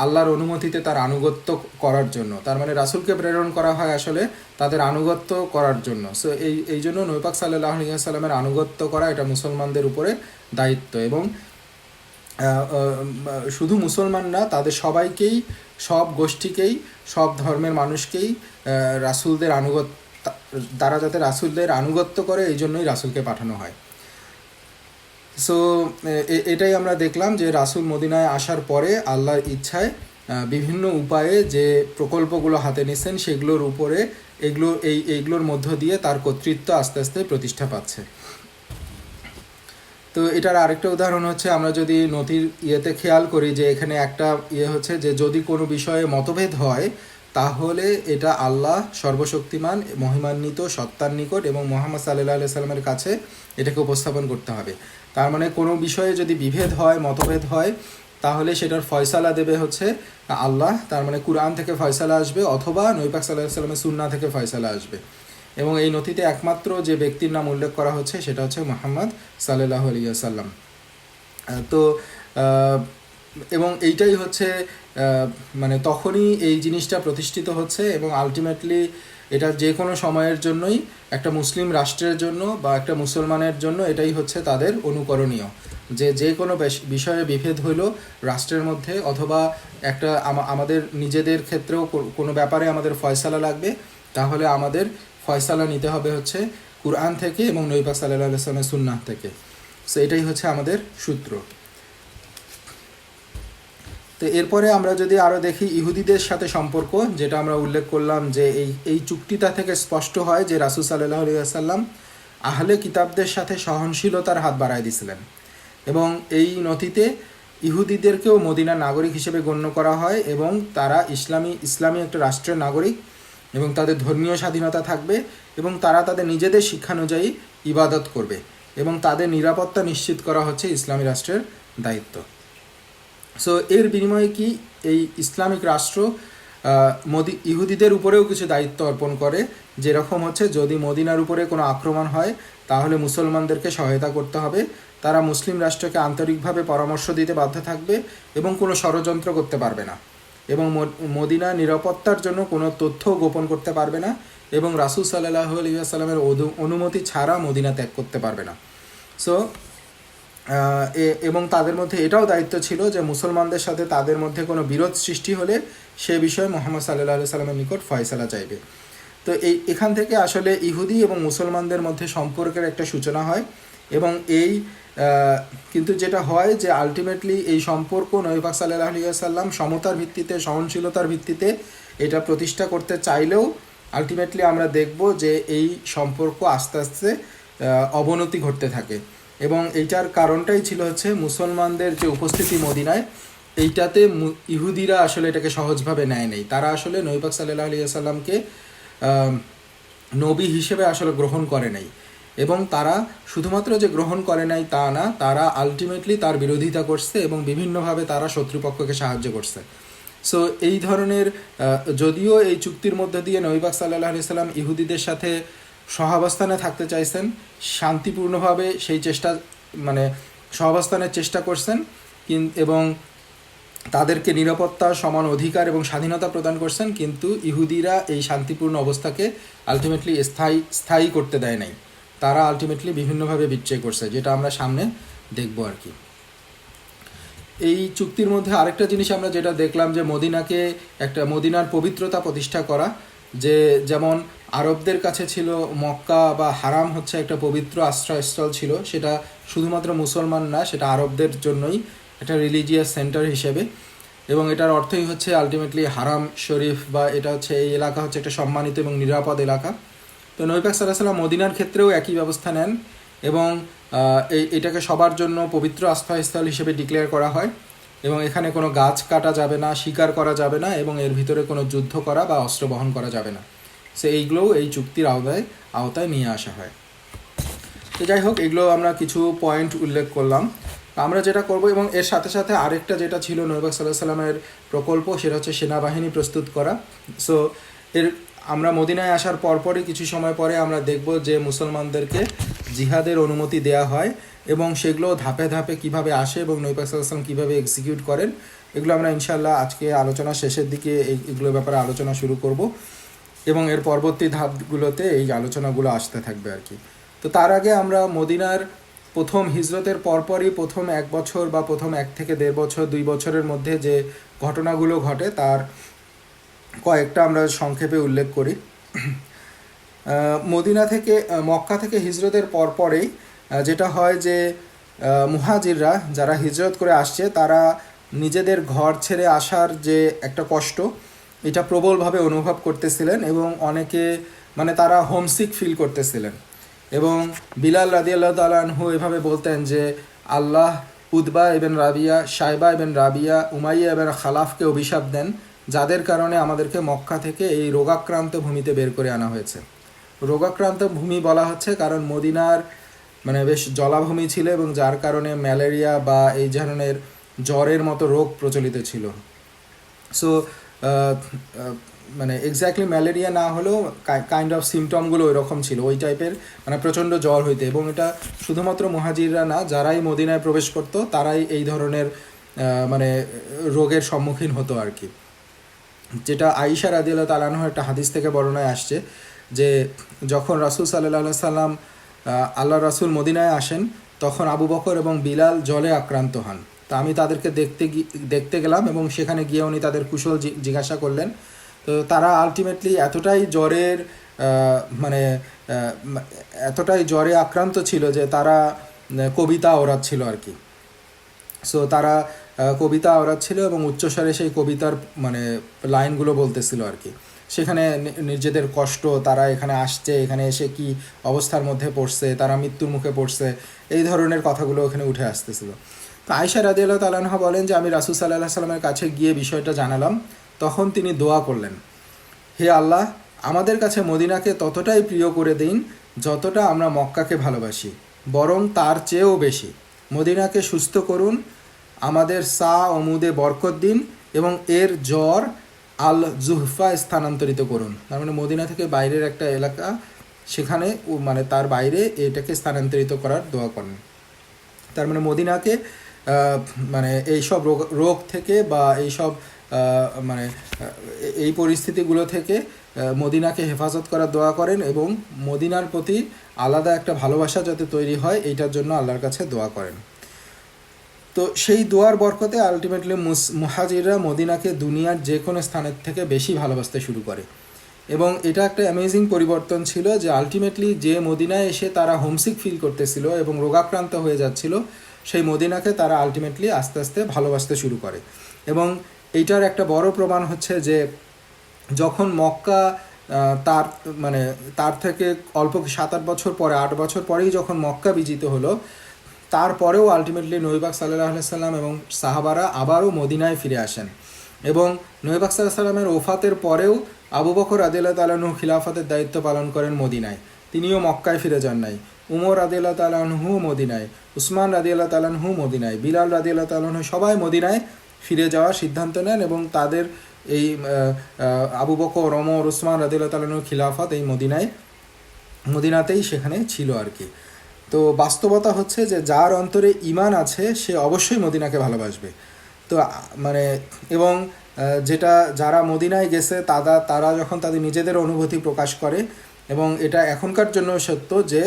আল্লাহর অনুমতিতে তার আনুগত্য করার জন্য। তার মানে রাসূলকে প্রেরণ করা হয় আসলে তাদের আনুগত্য করার জন্য। সো এই জন্য নবী পাক সাল্লাল্লাহু আলাইহি ওয়াসাল্লামের আনুগত্য করা এটা মুসলমানদের উপরে দায়িত্ব, এবং শুধু মুসলমান না, তাদের সবাইকেই, সব গোষ্ঠীকেই, সব ধর্মের মানুষকেই রাসূলদের তারা যাতে রাসূলদের আনুগত্য করে, এই জন্যই রাসূলকে পাঠানো হয়। সো এটাই আমরা দেখলাম যে রাসূল মদিনায় আসার পরে আল্লাহর ইচ্ছায় বিভিন্ন উপায়ে যে প্রকল্পগুলো হাতে নিছেন, সেগুলোর উপরে এইগুলোর মধ্য দিয়ে তার কর্তৃত্ব আস্তে আস্তে প্রতিষ্ঠা পাচ্ছে। তো এটার আরেকটা উদাহরণ হচ্ছে, আমরা যদি নথির ইয়েতে খেয়াল করি, যে এখানে একটা হচ্ছে যে যদি কোনো বিষয়ে মতভেদ হয়, তাহলে এটা আল্লাহ সর্বশক্তিমান মহিমান্বিত সত্তার নিকট এবং মুহাম্মদ সাল্লাল্লাহু আলাইহি সাল্লামের কাছে এটাকে উপস্থাপন করতে হবে। তার মানে কোনো বিষয়ে যদি বিভেদ হয়, মতভেদ হয়, তাহলে সেটার ফয়সালা দেবে হচ্ছে আল্লাহ। তার মানে কুরআন থেকে ফয়সালা আসবে, অথবা নবী পাক সাল্লাল্লাহু আলাইহি সাল্লামের সুন্নাহ থেকে ফয়সালা আসবে। এবং এই নথিতে একমাত্র যে ব্যক্তির নাম উল্লেখ করা হচ্ছে সেটা হচ্ছে মুহাম্মদ সাল্লাল্লাহু আলাইহি ওয়াসাল্লাম। তো এবং এইটাই হচ্ছে মানে তখনই এই জিনিসটা প্রতিষ্ঠিত হচ্ছে এবং আলটিমেটলি এটা যে কোনো সময়ের জন্যই একটা মুসলিম রাষ্ট্রের জন্য বা একটা মুসলমানের জন্য এটাই হচ্ছে তাদের অনুকরণীয়, যে যে কোনো বিষয়ে বিভেদ হইল রাষ্ট্রের মধ্যে অথবা একটা আমাদের নিজেদের ক্ষেত্রেও কোনো ব্যাপারে আমাদের ফয়সালা লাগবে, তাহলে আমাদের ফয়সালা নিতে হবে হচ্ছে কুরআন থেকে এবং নবী পাক সাল্লাল্লাহু আলাইহি ওয়াসাল্লামের সুন্নাহ থেকে। সো এটাই হচ্ছে আমাদের সূত্র। তো এরপরে আমরা যদি আরও দেখি ইহুদিদের সাথে সম্পর্ক, যেটা আমরা উল্লেখ করলাম যে এই চুক্তিটা থেকে স্পষ্ট হয় যে রাসূল সাল্লাল্লাহু আলাইহি ওয়াসাল্লাম আহলে কিতাবদের সাথে সহনশীলতার হাত বাড়ায় দিয়েছিলেন এবং এই নথিতে ইহুদিদেরকেও মদিনার নাগরিক হিসেবে গণ্য করা হয় এবং তারা ইসলামী একটা রাষ্ট্রের নাগরিক এবং তাদের ধর্মীয় স্বাধীনতা থাকবে এবং তারা তাদের নিজেদের শিক্ষানুযায়ী ইবাদত করবে এবং তাদের নিরাপত্তা নিশ্চিত করা হচ্ছে ইসলামী রাষ্ট্রের দায়িত্ব। সো এর বিনিময়ে কি এই ইসলামিক রাষ্ট্র ইহুদিদের উপরেও কিছু দায়িত্ব অর্পণ করে, যেরকম হচ্ছে যদি মদিনার উপরে কোনো আক্রমণ হয় তাহলে মুসলমানদেরকে সহায়তা করতে হবে, তারা মুসলিম রাষ্ট্রকে আন্তরিকভাবে পরামর্শ দিতে বাধ্য থাকবে এবং কোনো ষড়যন্ত্র করতে পারবে না এবং মদিনা নিরাপত্তার জন্য কোনো তথ্য গোপন করতে পারবে না এবং রাসূল সাল্লাল্লাহু আলাইহি ওয়াসাল্লামের অনুমতি ছাড়া মদিনা ত্যাগ করতে পারবে না। সো এবং তাদের মধ্যে এটাও দায়িত্ব ছিল যে মুসলমানদের সাথে তাদের মধ্যে কোনো বিরোধ সৃষ্টি হলে সে বিষয়ে মুহাম্মদ সাল্লাল্লাহু আলাইহি সাল্লামের নিকট ফয়সালা চাইবে। তো এখান থেকে আসলে ইহুদি এবং মুসলমানদের মধ্যে সম্পর্কের একটা সূচনা হয় এবং কিন্তু যেটা হয় যে আলটিমেটলি এই সম্পর্ক নবী পাক সাল্লাল্লাহু আলাইহি ওয়াসাল্লাম সমতার ভিত্তিতে সহনশীলতার ভিত্তিতে এটা প্রতিষ্ঠা করতে চাইলেও আলটিমেটলি আমরা দেখব যে এই সম্পর্ক আস্তে আস্তে অবনতি ঘটতে থাকে এবং এইটার কারণটাই ছিল হচ্ছে মুসলমানদের যে উপস্থিতি মদিনায়, এইটাতে ইহুদিরা আসলে এটাকে সহজভাবে নেয় নেই। তারা আসলে নবী পাক সাল্লাল্লাহু আলাইহি ওয়াসাল্লামকে নবী হিসেবে আসলে গ্রহণ করে নাই এবং তারা শুধুমাত্র যে গ্রহণ করে নাই তা না, তারা আলটিমেটলি তার বিরোধিতা করছে এবং বিভিন্নভাবে তারা শত্রুপক্ষকে সাহায্য করছে। সো এই ধরনের যদিও এই চুক্তির মধ্যে দিয়ে নবী পাক সাল্লাল্লাহু আলাইহি ওয়াসাল্লাম ইহুদিদের সাথে সহাবস্থানে থাকতে চাইছেন, শান্তিপূর্ণভাবে সেই চেষ্টা মানে সহাবস্থানের চেষ্টা করছেন এবং তাদেরকে নিরাপত্তা, সমান অধিকার এবং স্বাধীনতা প্রদান করছেন, কিন্তু ইহুদিরা এই শান্তিপূর্ণ অবস্থাকে আলটিমেটলি স্থায়ী করতে দেয় নাই। তারা আলটিমেটলি বিভিন্নভাবে বিচ্ছেদ করছে, যেটা আমরা সামনে দেখব আর কি। এই চুক্তির মধ্যে আরেকটা জিনিস আমরা যেটা দেখলাম যে মদিনার পবিত্রতা প্রতিষ্ঠা করা, যে যেমন আরবদের কাছে ছিল মক্কা বা হারাম হচ্ছে একটা পবিত্র আশ্রয়স্থল ছিল, সেটা শুধুমাত্র মুসলমান না, সেটা আরবদের জন্যই একটা রিলিজিয়াস সেন্টার হিসেবে, এবং এটার অর্থই হচ্ছে আলটিমেটলি হারাম শরীফ বা এটা হচ্ছে এই এলাকা হচ্ছে একটা সম্মানিত এবং নিরাপদ এলাকা। তো নবী পাক সাল্লাল্লাহু আলাইহি ওয়াসাল্লাম মদিনার ক্ষেত্রেও একই ব্যবস্থা নেন এবং এটাকে সবার জন্য পবিত্র আশ্রয়স্থল হিসেবে ডিক্লেয়ার করা হয় এবং এখানে কোনো গাছ কাটা যাবে না, শিকার করা যাবে না এবং এর ভিতরে কোনো যুদ্ধ করা বা অস্ত্র বহন করা যাবে না। সো এইগুলোও এই চুক্তির আওতায় নিয়ে আসা হয়। তো যাই হোক, এগুলো আমরা কিছু পয়েন্ট উল্লেখ করলাম। আমরা যেটা করব এবং এর সাথে সাথে আরেকটা যেটা ছিল নবী পাক সাল্লাল্লাহু আলাইহি ওয়াসাল্লামের প্রকল্প, সেটা হচ্ছে সেনাবাহিনী প্রস্তুত করা। সো আমরা মদিনায় আসার পরপরই কিছু সময় পরে আমরা দেখব যে মুসলমানদেরকে জিহাদের অনুমতি দেয়া হয় এবং সেগুলো ধাপে ধাপে কিভাবে আসে এবং নবী পাক সাল্লাল্লাহু আলাইহি ওয়াসাল্লাম কীভাবে এক্সিকিউট করেন, এগুলো আমরা ইনশাআল্লাহ আজকে আলোচনা শেষের দিকে এইগুলোর ব্যাপারে আলোচনা শুরু করব এবং এর পরবর্তী ধাপগুলোতে এই আলোচনাগুলো আসতে থাকবে আর কি। তো তার আগে আমরা মদিনার প্রথম হিজরতের পরপরই প্রথম 1 বছর বা প্রথম 1 থেকে 1.5 বছর 2 বছরের মধ্যে যে ঘটনাগুলো ঘটে তার কয়েকটা আমরা সংক্ষেপে উল্লেখ করি। মক্কা থেকে হিজরতের পরপরেই যেটা হয় যে মুহাজিররা যারা হিজরত করে আসছে তারা নিজেদের ঘর ছেড়ে আসার যে একটা কষ্ট, এটা প্রবলভাবে অনুভব করতেছিলেন এবং অনেকে তারা হোমসিক ফিল করতেছিলেন এবং বিলাল রাদিয়াল্লাহু তাআলা আনহু এভাবে বলতেন যে আল্লাহ উতবা ইবন রাবিয়া, শাইবা ইবন রাবিয়া, উমাইয়া ইবন খালাফকে অভিশাপ দেন, যাদের কারণে আমাদেরকে মক্কা থেকে এই রোগাক্রান্ত ভূমিতে বের করে আনা হয়েছে। রোগাক্রান্ত ভূমি বলা হচ্ছে কারণ মদিনার বেশ জলাভূমি ছিল এবং যার কারণে ম্যালেরিয়া বা এই ধরনের জ্বরের মতো রোগ প্রচলিত ছিল। সো মানে এক্স্যাক্টলি ম্যালেরিয়া না হলেও কাইন্ড অফ সিমটমগুলো ওইরকম ছিল, ওই টাইপের, মানে প্রচণ্ড জ্বর হইতে। এবং এটা শুধুমাত্র মুহাজিররা না, যারাই মদিনায় প্রবেশ করতো তারাই এই ধরনের মানে রোগের সম্মুখীন হতো আর কি। যেটা আয়েশা রাদিয়াল্লাহু তাআলা আনহা একটা হাদিস থেকে বর্ণনায় আসছে যে যখন রাসূল সাল্লাল্লাহু আলাইহি সাল্লাম আল্লাহ রাসূল মদিনায় আসেন, তখন আবু বকর এবং বিলাল জলে আক্রান্ত হন। তা আমি তাদেরকে দেখতে গেলাম এবং সেখানে গিয়ে উনি তাদের কুশল জিজ্ঞাসা করলেন। তো তারা আলটিমেটলি এতটাই জ্বরের মানে এতটাই জ্বরে আক্রান্ত ছিল যে তারা কবিতা ওড়াচ্ছিল আর কি। সো তারা কবিতা ওড়াচ্ছিল এবং উচ্চস্বরে সেই কবিতার মানে লাইনগুলো বলতেছিল আর কি। সেখানে নিজেদের কষ্ট, তারা এখানে আসছে, এখানে এসে কি অবস্থার মধ্যে পড়ছে, তারা মৃত্যুর মুখে পড়ছে, এই ধরনের কথাগুলো ওখানে উঠে আসতেছিল। তো আয়েশা রাদিয়াল্লাহু তাআলা আনহা বলেন যে আমি রাসূল সাল্লাল্লাহু আলাইহি সাল্লামের কাছে গিয়ে বিষয়টা জানালাম। তখন তিনি দোয়া করলেন, হে আল্লাহ, আমাদের কাছে মদিনাকে ততটাই প্রিয় করে দিন যতটা আমরা মক্কাকে ভালোবাসি, বরং তার চেয়েও বেশি। মদিনাকে সুস্থ করুন, আমাদের সা ও মুদে বরকত দিন এবং এর জ্বর আল জুহফা স্থানান্তরিত করুন। তার মানে মদিনা থেকে বাইরের একটা এলাকা, সেখানে মানে তার বাইরে এটাকে স্থানান্তরিত করার দোয়া করেন। তার মানে মদিনাকে মানে এইসব রোগ থেকে বা এইসব মানে এই পরিস্থিতিগুলো থেকে মদিনাকে হেফাজত করার দোয়া করেন এবং মদিনার প্রতি আলাদা একটা ভালোবাসা যাতে তৈরি হয় এইটার জন্য আল্লাহর কাছে দোয়া করেন। তো সেই দোয়ার বরকতে আলটিমেটলি মুহাজিররা মদিনাকে দুনিয়ার যে কোনো স্থানের থেকে বেশি ভালোবাসতে শুরু করে। এবং এটা একটা অ্যামেজিং পরিবর্তন ছিল যে আলটিমেটলি যে মদিনায় এসে তারা হোমসিক ফিল করতেছিল এবং রোগাক্রান্ত হয়ে যাচ্ছিল, সেই মদিনাকে তারা আলটিমেটলি আস্তে আস্তে ভালোবাসতে শুরু করে। এবং এইটার একটা বড় প্রমাণ হচ্ছে যে যখন মক্কা তার মানে তার থেকে অল্প 7-8 বছর পরে, 8 বছর পরেই যখন মক্কা বিজিত হলো, তারপরেও আলটিমেটলি নবী পাক সাল্লাল্লাহু আলাইহি সাল্লাম এবং সাহাবারা আবারও মদিনায় ফিরে আসেন। এবং নবী পাক সাল্লাল্লাহু আলাইহি সাল্লামের ওফাতের পরেও আবু বকর রাদিয়াল্লাহু তাআলা আনহু খিলাফতের দায়িত্ব পালন করেন মদিনায়, তিনিও মক্কায় ফিরে যান নাই। উমর রাদিয়াল্লাহু তাআলা আনহু মদিনায়, উসমান রাদিয়াল্লাহু তাআলা আনহু মদিনায়, বিলাল রাদিয়াল্লাহু তাআলা আনহু সবাই মদিনায় ফিরে যাওয়ার সিদ্ধান্ত নেন এবং তাদের এই আবু বকর, ওমর, উসমান রাদিয়াল্লাহু তাআলা আনহু খিলাফত এই মদিনাতেই সেখানে ছিল আর কি। তো বাস্তবতা হচ্ছে যে যার অন্তরে ঈমান আছে সে অবশ্যই মদিনাকে ভালোবাসবে। তো মানে এবং যেটা যারা মদিনায় গেছে তারা যখন তাদের নিজেদের অনুভূতি প্রকাশ করে, এবং এটা এখনকার জন্য সত্য যে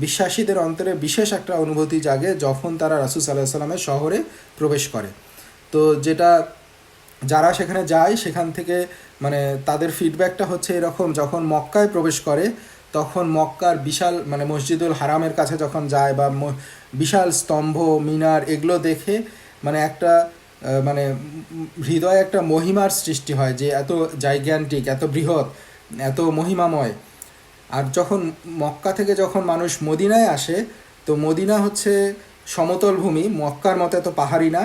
বিশ্বাসীদের অন্তরে বিশেষ একটা অনুভূতি জাগে যখন তারা রাসূল সাল্লাল্লাহু আলাইহি সাল্লামের শহরে প্রবেশ করে। তো যেটা যারা সেখানে যায় সেখান থেকে মানে তাদের ফিডব্যাকটা হচ্ছে এরকম, যখন মক্কায় প্রবেশ করে তখন মক্কার বিশাল মানে মসজিদুল হারামের কাছে যখন যায় বা বিশাল স্তম্ভ, মিনার, এগুলো দেখে মানে একটা মানে হৃদয়ে একটা মহিমার সৃষ্টি হয় যে এত জাইগ্যান্টিক, এত বৃহৎ, এত মহিমাময়। আর যখন মক্কা থেকে যখন মানুষ মদিনায় আসে, তো মদিনা হচ্ছে সমতল ভূমি, মক্কার মতো এত পাহাড়ি না,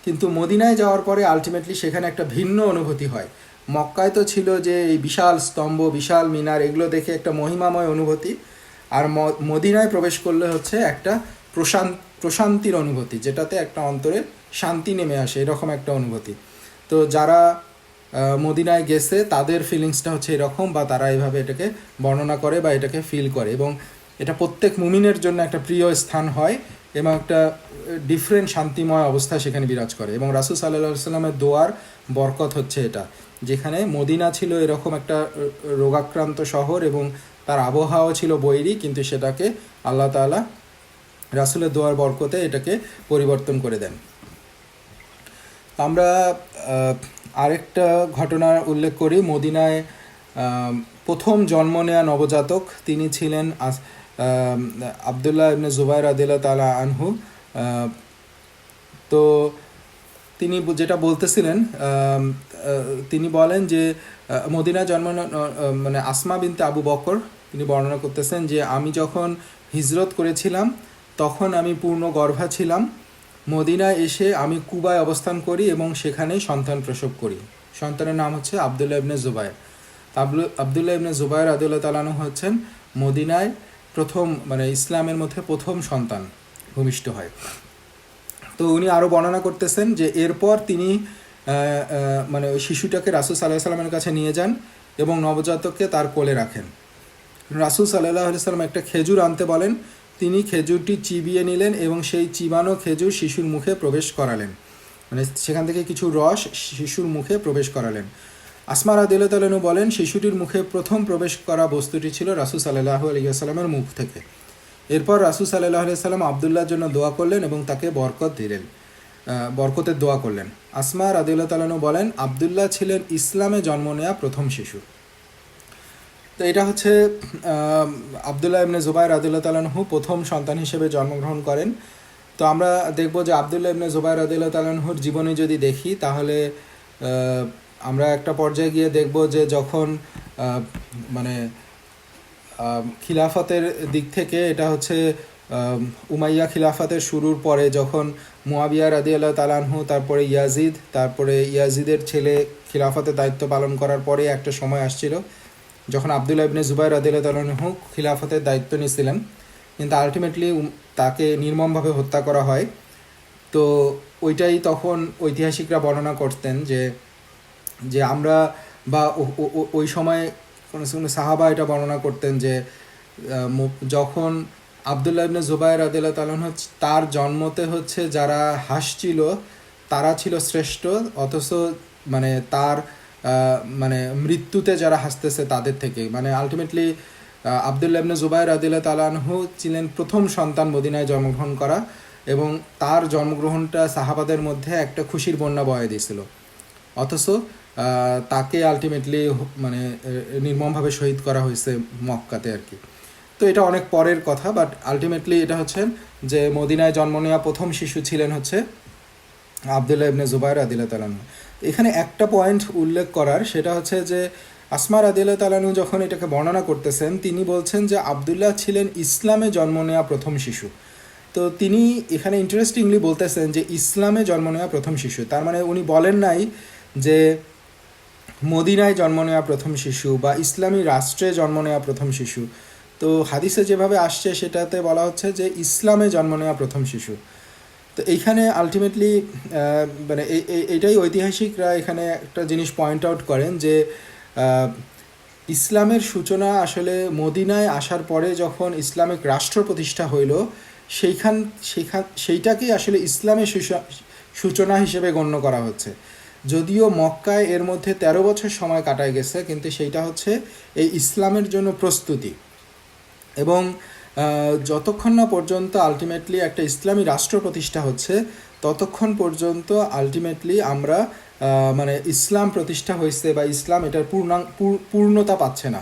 কিন্তু মদিনায় যাওয়ার পরে আলটিমেটলি সেখানে একটা ভিন্ন অনুভূতি হয়। মক্কায় তো ছিল যে এই বিশাল স্তম্ভ, বিশাল মিনার, এগুলো দেখে একটা মহিমাময় অনুভূতি, আর মদিনায় প্রবেশ করলে হচ্ছে একটা প্রশান্তির অনুভূতি, যেটাতে একটা অন্তরে শান্তি নেমে আসে, এরকম একটা অনুভূতি। তো যারা মদিনায় গেছে তাদের ফিলিংসটা হচ্ছে এরকম, বা তারা এইভাবে এটাকে বর্ণনা করে বা এটাকে ফিল করে, এবং এটা প্রত্যেক মুমিনের জন্য একটা প্রিয় স্থান হয় এবং একটা ডিফারেন্ট শান্তিময় অবস্থা সেখানে বিরাজ করে। এবং রাসূল সাল্লাল্লাহু আলাইহি সাল্লামের দোয়ার বরকত হচ্ছে এটা, যেখানে মদিনা ছিল এরকম একটা রোগাক্রান্ত শহর এবং তার আবহাওয়া ছিল বৈরী, কিন্তু সেটাকে আল্লাহ তাআলা রাসূলের দোয়ার বরকতে এটাকে পরিবর্তন করে দেন। আমরা আরেকটা ঘটনা উল্লেখ করি। মদিনায় প্রথম জন্ম নেওয়া নবজাতক তিনি ছিলেন আবদুল্লাহ ইবনে জুবাইর রাদিয়াল্লাহু তাআলা আনহু। তো তিনি যেটা বলতেছিলেন, তিনি বলেন যে মদিনায় জন্ম মানে আসমা বিনতে আবু বকর তিনি বর্ণনা করতেছেন যে আমি যখন হিজরত করেছিলাম তখন আমি পূর্ণ গর্ভা ছিলাম। মদিনায় এসে আমি কুবায় অবস্থান করি এবং সেখানেই সন্তান প্রসব করি। সন্তানের নাম হচ্ছে আবদুল্লাহ ইবনে জুবাইর। আবদুল্লাহ ইবনে জুবাইর রাদিয়াল্লাহু তাআলা আনহু হচ্ছেন মদিনায় প্রথম মানে ইসলামের মধ্যে প্রথম সন্তান ভূমিষ্ঠ হয়। তো উনি আরও বর্ণনা করতেছেন যে এরপর তিনি মানে ওই শিশুটাকে রাসূল সাল্লাল্লাহু আলাইহি সাল্লামের কাছে নিয়ে যান এবং নবজাতককে তার কোলে রাখেন। রাসূল সাল্লাল্লাহু আলাইহি সাল্লাম একটা খেজুর আনতে বলেন, তিনি খেজুরটি চিবিয়ে নিলেন এবং সেই চিবানো খেজুর শিশুর মুখে প্রবেশ করালেন, মানে সেখান থেকে কিছু রস শিশুর মুখে প্রবেশ করালেন। আসমা রাদিয়াল্লাহু তাআলা আনহা বলেন, শিশুটির মুখে প্রথম প্রবেশ করা বস্তুটি ছিল রাসূল সাল্লাল্লাহু আলাইহি ওয়াসাল্লামের মুখ থেকে। এরপর রাসূল সাল্লাল্লাহু আলাইহি ওয়াসাল্লাম আবদুল্লাহর জন্য দোয়া করলেন এবং তাকে বরকতের দোয়া করলেন। আসমা রাদিয়াল্লাহু তাআলা আনহা বলেন, আবদুল্লাহ ছিলেন ইসলামে জন্ম নেওয়া প্রথম শিশু। তো এটা হচ্ছে আবদুল্লাহ ইবনে জুবাইর রাদিয়াল্লাহু তাআলা আনহু প্রথম সন্তান হিসেবে জন্মগ্রহণ করেন। তো আমরা দেখব যে আবদুল্লাহ ইবনে জুবাইর রাদিয়াল্লাহু তাআলা আনহুর জীবনী যদি দেখি, তাহলে আমরা একটা পর্যায়ে গিয়ে দেখব যে যখন মানে খিলাফতের দিক থেকে এটা হচ্ছে উমাইয়া খিলাফতের শুরুর পরে যখন মুয়াবিয়া রাদিয়াল্লাহু তাআলা আনহু, তারপরে ইয়াজিদ, তারপরে ইয়াজিদের ছেলে খিলাফতের দায়িত্ব পালন করার পরে একটা সময় আসছিল যখন আবদুল্লাহ ইবনে জুবাইর রাদিয়াল্লাহু তাআলা আনহু খিলাফতের দায়িত্ব নিয়েছিলেন, কিন্তু আলটিমেটলি তাকে নির্মমভাবে হত্যা করা হয়। তো ওইটাই তখন ঐতিহাসিকরা বর্ণনা করতেন যে আমরা বা ওই সময় কোনো সাহাবা এটা বর্ণনা করতেন যে যখন আবদুল্লাহ ইবনে জুবাইর রাদিয়াল্লাহু তাআলা আনহু তার জন্মতে হচ্ছে যারা হাসছিল তারা ছিল শ্রেষ্ঠ, অথচ মানে তার মানে মৃত্যুতে যারা হাসতেছে তাদের থেকে, মানে আলটিমেটলি আবদুল্লাহ ইবনে জুবাইর রাদিয়াল্লাহু তাআলা আনহু ছিলেন প্রথম সন্তান মদিনায় জন্মগ্রহণ করা, এবং তার জন্মগ্রহণটা সাহাবাদের মধ্যে একটা খুশির বন্যা বয়ে দিয়েছিল, অথচ তাকে আলটিমেটলি মানে নির্মমভাবে শহীদ করা হয়েছে মক্কাতে আর কি। তো এটা অনেক পরের কথা, বাট আলটিমেটলি এটা হচ্ছে যে মদিনায় জন্ম নেওয়া প্রথম শিশু ছিলেন হচ্ছে আবদুল্লাহ ইবনে জুবাইর রাদিয়াল্লাহু তাআলা আনহু। এখানে একটা পয়েন্ট উল্লেখ করার, সেটা হচ্ছে যে আসমা রাদিয়াল্লাহু তাআলা আনহু যখন এটাকে বর্ণনা করতেছেন, তিনি বলছেন যে আবদুল্লাহ ছিলেন ইসলামে জন্ম নেওয়া প্রথম শিশু। তো তিনি এখানে ইন্টারেস্টিংলি বলতেছেন যে ইসলামে জন্ম নেওয়া প্রথম শিশু, তার মানে উনি বলেন নাই যে মদিনায় জন্ম নেওয়া প্রথম শিশু বা ইসলামী রাষ্ট্রে জন্ম নেওয়া প্রথম শিশু। তো হাদিসে যেভাবে আসছে সেটাতে বলা হচ্ছে যে ইসলামে জন্ম নেওয়া প্রথম শিশু। তো এইখানে আলটিমেটলি মানে এইটাই ঐতিহাসিকরা এখানে একটা জিনিস পয়েন্ট আউট করেন যে ইসলামের সূচনা আসলে মদিনায় আসার পরে যখন ইসলামিক রাষ্ট্র প্রতিষ্ঠা হইল, সেইটাকেই আসলে ইসলামের সূচনা হিসেবে গণ্য করা হচ্ছে। যদিও মক্কায় এর মধ্যে 13 বছর সময় কাটায় গেছে, কিন্তু সেইটা হচ্ছে এই ইসলামের জন্য প্রস্তুতি। এবং যতক্ষণ না পর্যন্ত আলটিমেটলি একটা ইসলামী রাষ্ট্র প্রতিষ্ঠা হচ্ছে, ততক্ষণ পর্যন্ত আলটিমেটলি আমরা মানে ইসলাম প্রতিষ্ঠা হয়েছে বা ইসলাম এটার পূর্ণতা পাচ্ছে না।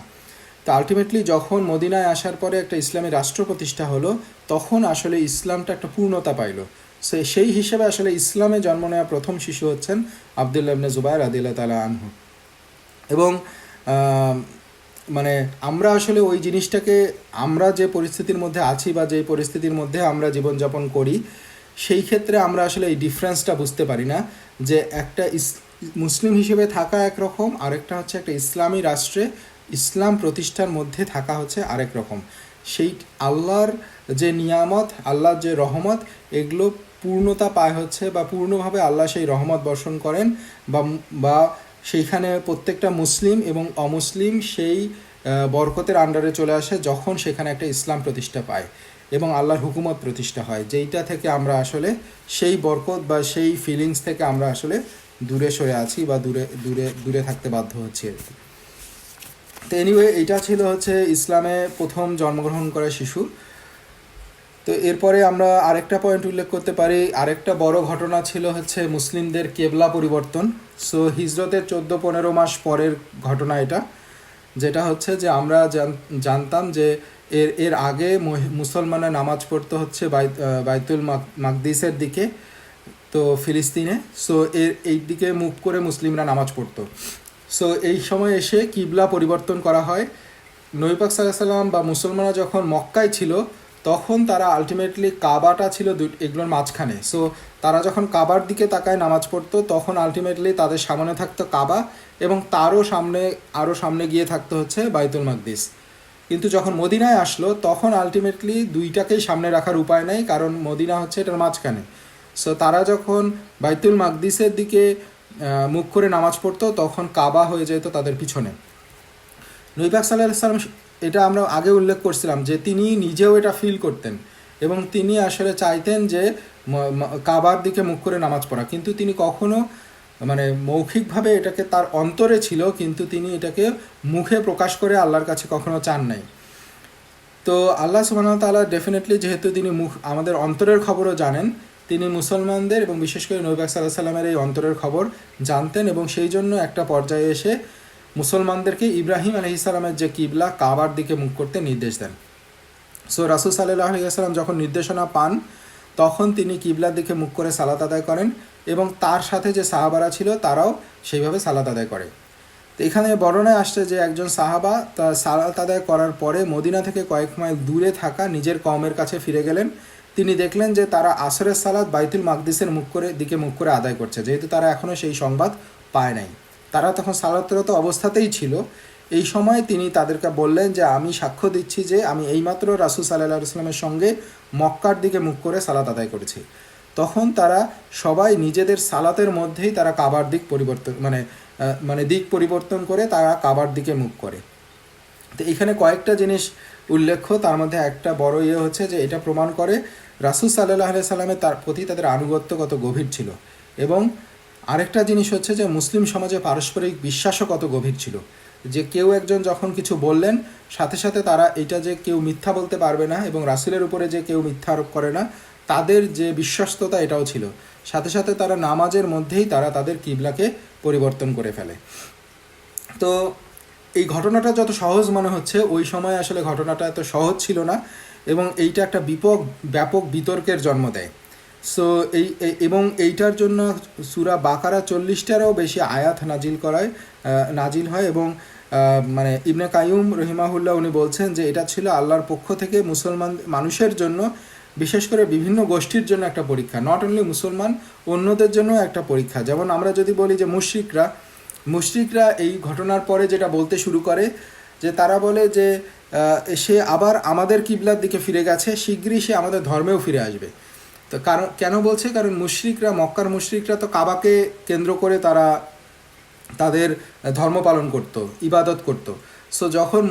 তো আলটিমেটলি যখন মদিনায় আসার পরে একটা ইসলামী রাষ্ট্র প্রতিষ্ঠা হলো, তখন আসলে ইসলামটা একটা পূর্ণতা পাইল। সেই হিসেবে আসলে ইসলামে জন্ম নেওয়া প্রথম শিশু হচ্ছেন আবদুল্লাহ ইবনে জুবাইর রাদিয়াল্লাহু তাআলা আনহু। এবং মানে আমরা আসলে ওই জিনিসটাকে, আমরা যে পরিস্থিতির মধ্যে আছি বা যে পরিস্থিতির মধ্যে আমরা জীবনযাপন করি, সেই ক্ষেত্রে আমরা আসলে এই ডিফারেন্সটা বুঝতে পারি না যে একটা মুসলিম হিসেবে থাকা একরকম, আরেকটা হচ্ছে একটা ইসলামী রাষ্ট্রে ইসলাম প্রতিষ্ঠার মধ্যে থাকা হচ্ছে আরেক রকম। সেই আল্লাহর যে নিয়ামত, আল্লাহর যে রহমত, এগুলো পূর্ণতা পায় হচ্ছে বা পূর্ণভাবে আল্লাহ সেই রহমত বর্ষণ করেন বা সেইখানে প্রত্যেকটা মুসলিম এবং অমুসলিম সেই বরকতের আন্ডারে চলে আসে যখন সেখানে একটা ইসলাম প্রতিষ্ঠা পায় এবং আল্লাহর হুকুমত প্রতিষ্ঠা হয়, যেইটা থেকে আমরা আসলে সেই বরকত বা সেই ফিলিংস থেকে আমরা আসলে দূরে সরে আছি বা দূরে থাকতে বাধ্য হচ্ছি আর কি। তো এনিওয়ে, এইটা ছিল হচ্ছে ইসলামে প্রথম জন্মগ্রহণ করা শিশু। তো এরপরে আমরা আরেকটা পয়েন্ট উল্লেখ করতে পারি, আরেকটা বড় ঘটনা ছিল হচ্ছে মুসলিমদের কেবলা পরিবর্তন। সো হিজরতের 14-15 মাস পরের ঘটনা এটা, যেটা হচ্ছে যে আমরা জানতাম যে এর আগে মুসলমানরা নামাজ পড়তে হচ্ছে বাইতুল মাকদিসের দিকে, তো ফিলিস্তিনে। সো এই দিকে মুখ করে মুসলিমরা নামাজ পড়তো। সো এই সময় এসে কিবলা পরিবর্তন করা হয়। নবী পাক সাল্লাল্লাহু আলাইহি ওয়াসাল্লাম বা মুসলমানরা যখন মক্কায় ছিল, তখন তারা আলটিমেটলি কাবাটা ছিল এগুলোর মাঝখানে। সো তারা যখন কাবার দিকে তাকায় নামাজ পড়তো, তখন আলটিমেটলি তাদের সামনে থাকতো কাবা এবং আরও সামনে গিয়ে থাকতো হচ্ছে বাইতুল মাকদিস। কিন্তু যখন মদিনায় আসলো, তখন আলটিমেটলি দুইটাকেই সামনে রাখার উপায় নাই, কারণ মদিনা হচ্ছে এটার মাঝখানে। সো তারা যখন বাইতুল মাকদিসের দিকে মুখ করে নামাজ পড়তো, তখন কাবা হয়ে যেত তাদের পিছনে। নবী পাক সাল্লাল্লাহু আলাইহি ওয়াসাল্লাম, এটা আমরা আগে উল্লেখ করছিলাম যে তিনি নিজেও এটা ফিল করতেন এবং তিনি আসলে চাইতেন যে কাবার দিকে মুখ করে নামাজ পড়া, কিন্তু তিনি কখনো মানে মৌখিকভাবে এটাকে তার অন্তরে ছিল, কিন্তু তিনি এটাকে মুখে প্রকাশ করে আল্লাহর কাছে কখনো চান নাই। তো আল্লাহ সুবহানাহু ওয়া তাআলা ডেফিনেটলি, যেহেতু তিনি আমাদের অন্তরের খবরও জানেন, তিনি মুসলমানদের এবং বিশেষ করে নবী পাক সাল্লাল্লাহু আলাইহি ওয়াসাল্লামের এই অন্তরের খবর জানতেন এবং সেই জন্য একটা পর্যায়ে এসে মুসলমানদেরকে ইব্রাহিম আলাইহিস সালামের যে কিবলা কাবার দিকে মুখ করতে নির্দেশ দেন। সো রাসূল সাল্লাল্লাহু আলাইহি ওয়াসাল্লাম যখন নির্দেশনা পান তখন তিনি কিবলার দিকে মুখ করে সালাত আদায় করেন এবং তার সাথে যে সাহাবারা ছিল তারাও সেইভাবে সালাত আদায় করে। তো এখানে বর্ণনায় আসছে যে একজন সাহাবা তার সালাত আদায় করার পরে মদিনা থেকে কয়েক মাইল দূরে থাকা নিজের কওমের কাছে ফিরে গেলেন। তিনি দেখলেন যে তারা আসরের সালাত বাইতুল মাকদিসের দিকে মুখ করে আদায় করছে, যেহেতু তারা এখনও সেই সংবাদ পায় নাই। তারা তখন সালাতরত অবস্থাতেই ছিল। এই সময় তিনি তাদেরকে বললেন যে আমি সাক্ষ্য দিচ্ছি যে আমি এইমাত্র রাসূল সাল্লাল্লাহু আলাইহি ওয়াসাল্লামের সঙ্গে মক্কার দিকে মুখ করে সালাত আদায় করেছি। তখন তারা সবাই নিজেদের সালাতের মধ্যেই তারা কাবার দিক পরিবর্তন করে তারা কাবার দিকে মুখ করে। তো এখানে কয়েকটা জিনিস উল্লেখ্য, তার মধ্যে একটা বড় হচ্ছে যে এটা প্রমাণ করে রাসূল সাল্লাল্লাহু আলাইহি সাল্লামের তার প্রতি তাদের আনুগত্য কত গভীর ছিল, এবং আরেকটা জিনিস হচ্ছে যে মুসলিম সমাজে পারস্পরিক বিশ্বাসও কত গভীর ছিল, যে কেউ একজন যখন কিছু বললেন সাথে সাথে তারা এটা যে কেউ মিথ্যা বলতে পারবে না এবং রাসূলের উপরে যে কেউ মিথ্যা আরোপ করে না, তাদের যে বিশ্বস্ততা এটাও ছিল। সাথে সাথে তারা নামাজের মধ্যেই তারা তাদের কিবলাকে পরিবর্তন করে ফেলে। তো এই ঘটনাটা যত সহজ মনে হচ্ছে, ওই সময় আসলে ঘটনাটা এত সহজ ছিল না এবং এইটা একটা ব্যাপক বিতর্কের জন্ম দেয়। সো এবং এইটার জন্য সূরা বাকারা 40টারও বেশি আয়াত নাজিল হয় এবং মানে ইবনে কাইয়ুম রহিমাহুল্লাহ উনি বলছেন যে এটা ছিল আল্লাহর পক্ষ থেকে মুসলমান মানুষের জন্য, বিশেষ করে বিভিন্ন গোষ্ঠীর জন্য একটা পরীক্ষা, নট অনলি মুসলমান, অন্যদের জন্য একটা পরীক্ষা। যেমন আমরা যদি বলি যে মুশরিকরা এই ঘটনার পরে যেটা বলতে শুরু করে যে তারা বলে যে সে আবার আমাদের কিবলার দিকে ফিরে গেছে, শীঘ্রই সে আমাদের ধর্মেও ফিরে আসবে। তো কেন বলছে? কারণ মক্কার মুশরিকরা তো কাবাকে কেন্দ্র করে তারা তাদের ধর্ম পালন করত, ইবাদত করত। সো যখন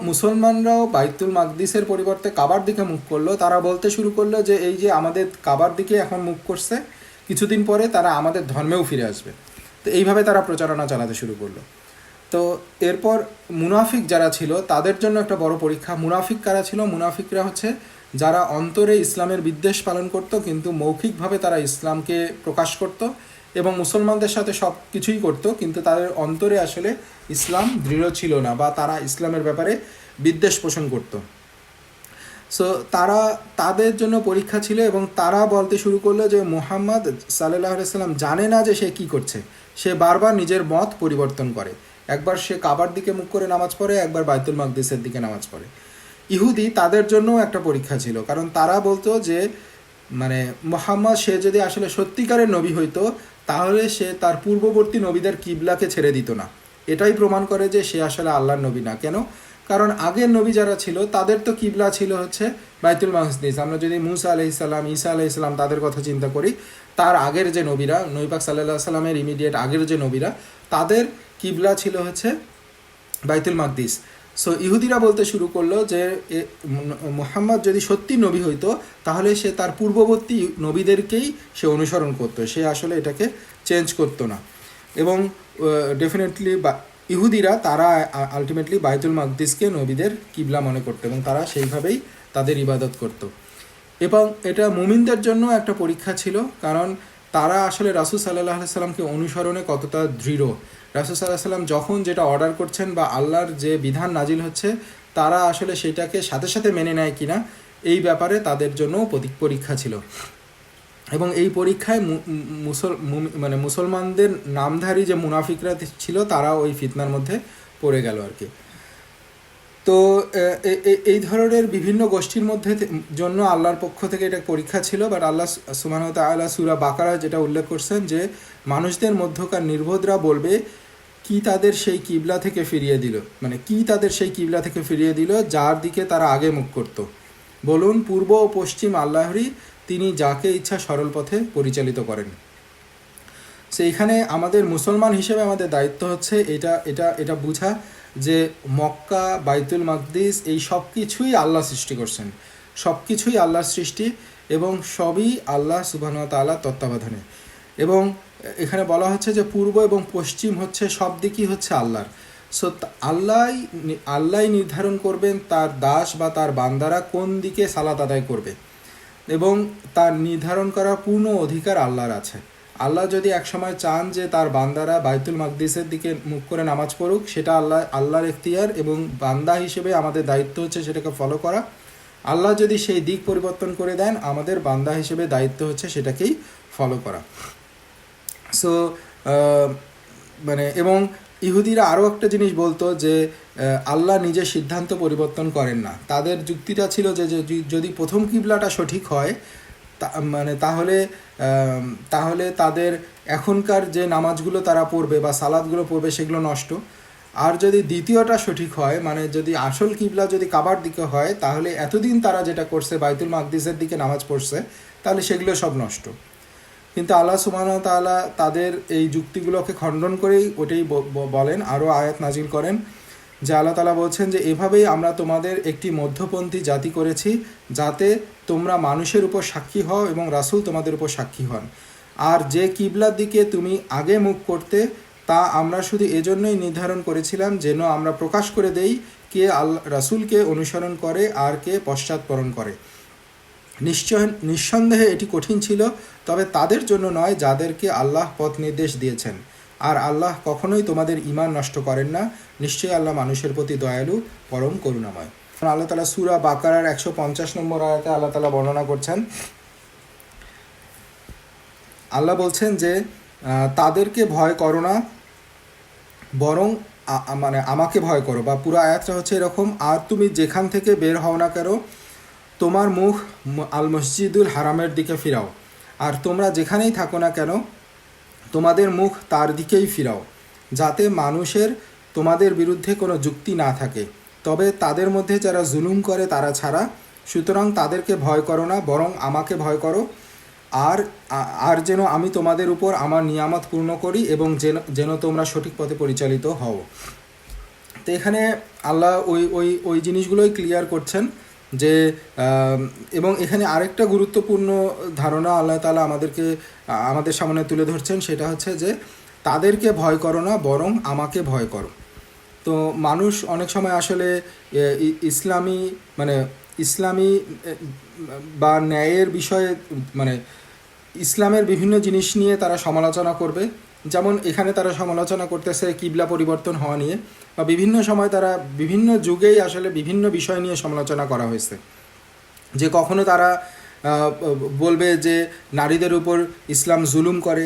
মুসলমানরাও বাইতুল মাকদিসের পরিবর্তে কাবার দিকে মুখ করলো, তারা বলতে শুরু করলো যে এই যে আমাদের কাবার দিকে এখন মুখ করছে, কিছুদিন পরে তারা আমাদের ধর্মেও ফিরে আসবে। তো এইভাবে তারা প্রচারণা চালাতে শুরু করলো। তো এরপর মুনাফিক যারা ছিল তাদের জন্য একটা বড় পরীক্ষা। মুনাফিক কারা ছিল? মুনাফিকরা হচ্ছে যারা অন্তরে ইসলামের বিদ্বেষ পালন করত, কিন্তু মৌখিকভাবে তারা ইসলামকে প্রকাশ করত এবং মুসলমানদের সাথে সব কিছুই করত, কিন্তু তাদের অন্তরে আসলে ইসলাম দৃঢ় ছিল না বা তারা ইসলামের ব্যাপারে বিদ্বেষ পোষণ করত। সো তাদের জন্য পরীক্ষা ছিল এবং তারা বলতে শুরু করলো যে মুহাম্মদ সাল্লাল্লাহু আলাইহি ওয়াসাল্লাম জানে না যে সে কী করছে। সে বারবার নিজের মত পরিবর্তন করে, একবার সে কাবার দিকে মুখ করে নামাজ পড়ে, একবার বাইতুল মাকদিসের দিকে নামাজ পড়ে। ইহুদি তাদের জন্যও একটা পরীক্ষা ছিল, কারণ তারা বলতো যে মানে মুহাম্মদ সে যদি আসলে সত্যিকারের নবী হইতো তাহলে সে তার পূর্ববর্তী নবীদের কিবলাকে ছেড়ে দিত না। এটাই প্রমাণ করে যে সে আসলে আল্লাহর নবী না। কেন? কারণ আগের নবী যারা ছিল তাদের তো কিবলা ছিল হচ্ছে বাইতুল মাকদিস। আমরা যদি মুসা আলাইহিস সালাম, ঈসা আলাইহিস সালাম তাদের কথা চিন্তা করি, তার আগের যে নবীরা, নবী পাক সাল্লাল্লাহু আলাইহি সাল্লামের ইমিডিয়েট আগের যে নবীরা, তাদের কিবলা ছিল হচ্ছে বাইতুল মাকদিস। সো ইহুদিরা বলতে শুরু করলো যে মুহাম্মদ যদি সত্যি নবী হইতো তাহলে সে তার পূর্ববর্তী নবীদেরকেই সে অনুসরণ করতো, সে আসলে এটাকে চেঞ্জ করতো না। এবং ডেফিনেটলি ইহুদিরা তারা আলটিমেটলি বাইতুল মাকদিসকে নবীদের কিবলা মনে করতো এবং তারা সেইভাবেই তাদের ইবাদত করত। এবং এটা মুমিনদের জন্য একটা পরীক্ষা ছিল, কারণ তারা আসলে রাসূল সাল্লাল্লাহু আলাইহি সাল্লামকে অনুসরণে কতটা দৃঢ়। রাসূল সাল্লাল্লাহু আলাইহি সাল্লাম যখন যেটা অর্ডার করছেন বা আল্লাহর যে বিধান নাজিল হচ্ছে তারা আসলে সেটাকে সাথে সাথে মেনে নেয় কিনা, এই ব্যাপারে তাদের জন্য পরীক্ষা ছিল। এবং এই পরীক্ষায় মুসলমানদের নামধারী যে মুনাফিকরা ছিল তারা ওই ফিতনার মধ্যে পড়ে গেল আর কি। তো এই ধরনের বিভিন্ন গোষ্ঠীর মধ্যে জন্য আল্লাহর পক্ষ থেকে এটা পরীক্ষা ছিল। বাট আল্লাহ সুবহানাহু ওয়া তাআলা সূরা বাকারা যেটা উল্লেখ করছেন যে মানুষদের মধ্যকার নির্বোধরা বলবে কি তাদের সেই কিবলা থেকে ফিরিয়ে দিল যার দিকে তারা আগে মুখ করত। বলুন, পূর্ব ও পশ্চিম আল্লাহরই, তিনি যাকে ইচ্ছা সরল পথে পরিচালিত করেন। সো এখানে আমাদের মুসলমান হিসেবে আমাদের দায়িত্ব হচ্ছে এটা এটা এটা বোঝা যে মক্কা, বাইতুল মাকদিস এই সব কিছুই আল্লাহ সৃষ্টি করছেন, সব কিছুই আল্লাহর সৃষ্টি এবং সবই আল্লাহ সুবহানাহু ওয়া তাআলার তত্ত্বাবধানে। এবং এখানে বলা হচ্ছে যে পূর্ব এবং পশ্চিম হচ্ছে সব দিকই হচ্ছে আল্লাহর। সো আল্লাহ নির্ধারণ করবেন তার দাস বা তার বান্দারা কোন দিকে সালাত আদায় করবে, এবং তার নির্ধারণ করার পূর্ণ অধিকার আল্লাহর আছে। আল্লাহ যদি একসময় চান যে তার বান্দারা বাইতুল মাকদিসের দিকে মুখ করে নামাজ পড়ুক, সেটা আল্লাহর এখতিয়ার, এবং বান্দা হিসেবে আমাদের দায়িত্ব হচ্ছে সেটাকে ফলো করা। আল্লাহ যদি সেই দিক পরিবর্তন করে দেন, আমাদের বান্দা হিসেবে দায়িত্ব হচ্ছে সেটাকেই ফলো করা। সো এবং ইহুদিরা আরও একটা জিনিস বলতো যে আল্লাহ নিজের সিদ্ধান্ত পরিবর্তন করেন না। তাদের যুক্তিটা ছিল যে যদি প্রথম কিবলাটা সঠিক হয় তাহলে তাদের এখনকার যে নামাজগুলো তারা পড়বে বা সালাদগুলো পড়বে সেগুলো নষ্ট। আর যদি দ্বিতীয়টা সঠিক হয়, মানে যদি আসল কিবলা যদি কাবার দিকে হয়, তাহলে এতদিন তারা যেটা করছে বাইতুল মাকদিসের দিকে নামাজ পড়ছে, তাহলে সেগুলো সব নষ্ট। কিন্তু আল্লাহ সুবহানাহু ওয়া তাআলা তাদের এই যুক্তিগুলোকে খণ্ডন করেই ওটাই বলেন, আরও আয়াত নাজিল করেন যে আল্লাহ তাআলা বলছেন যে এভাবেই আমরা তোমাদের একটি মধ্যপন্থী জাতি করেছি, যাতে তোমরা মানুষের উপর সাক্ষী হও এবং রাসূল তোমাদের উপর সাক্ষী হন। আর যে কিবলার দিকে তুমি আগে মুখ করতে, তা আমরা শুধু এজন্যই নির্ধারণ করেছিলাম যেন আমরা প্রকাশ করে দেই কে রাসূলকে অনুসরণ করে আর কে পশ্চাৎপরণ করে। নিঃসন্দেহে এটি কঠিন ছিল, তবে তাদের জন্য নয় যাদেরকে আল্লাহ পথ নির্দেশ দিয়েছেন। আর আল্লাহ কখনোই তোমাদের ঈমান নষ্ট করেন না। নিশ্চয়ই আল্লাহ মানুষের প্রতি দয়ালু, পরম করুণাময়। আল্লাহ তাআলা সূরা বাকারার 150 নম্বর আয়াতে আল্লাহ তাআলা বর্ণনা করছেন, আল্লাহ বলছেন যে তাদেরকে ভয় করো না, বরং আমাকে ভয় করো। বা পুরো আয়াতটা হচ্ছে এরকম, আর তুমি যেখান থেকে বের হও না কেন, তোমার মুখ আল মসজিদুল হারামের দিকে ফিরাও, আর তোমরা যেখানেই থাকো না কেন তোমাদের মুখ তার দিকেই ফিরাও, যাতে মানুষের তোমাদের বিরুদ্ধে কোনো যুক্তি না থাকে, তবে তাদের মধ্যে যারা জুলুম করে তারা ছাড়া। সুতরাং তাদেরকে ভয় করো না, বরং আমাকে ভয় করো, আর যেন আমি তোমাদের উপর আমার নিয়ামত পূর্ণ করি এবং যেন তোমরা সঠিক পথে পরিচালিত হও। তো এখানে আল্লাহ ওই জিনিসগুলোই ক্লিয়ার করছেন যে এবং এখানে আরেকটা গুরুত্বপূর্ণ ধারণা আল্লাহ তাআলা আমাদের সামনে তুলে ধরছেন, সেটা হচ্ছে যে তাদেরকে ভয় করো না, বরং আমাকে ভয় করো। তো মানুষ অনেক সময় আসলে ইসলামী বা ন্যায়ের বিষয়ে ইসলামের বিভিন্ন জিনিস নিয়ে তারা সমালোচনা করবে। যেমন এখানে তারা সমালোচনা করতেছে কিবলা পরিবর্তন হওয়া নিয়ে, বা বিভিন্ন সময় তারা বিভিন্ন যুগেই আসলে বিভিন্ন বিষয় নিয়ে সমালোচনা করা হয়েছে। যে কখনো তারা বলবে যে নারীদের উপর ইসলাম জুলুম করে,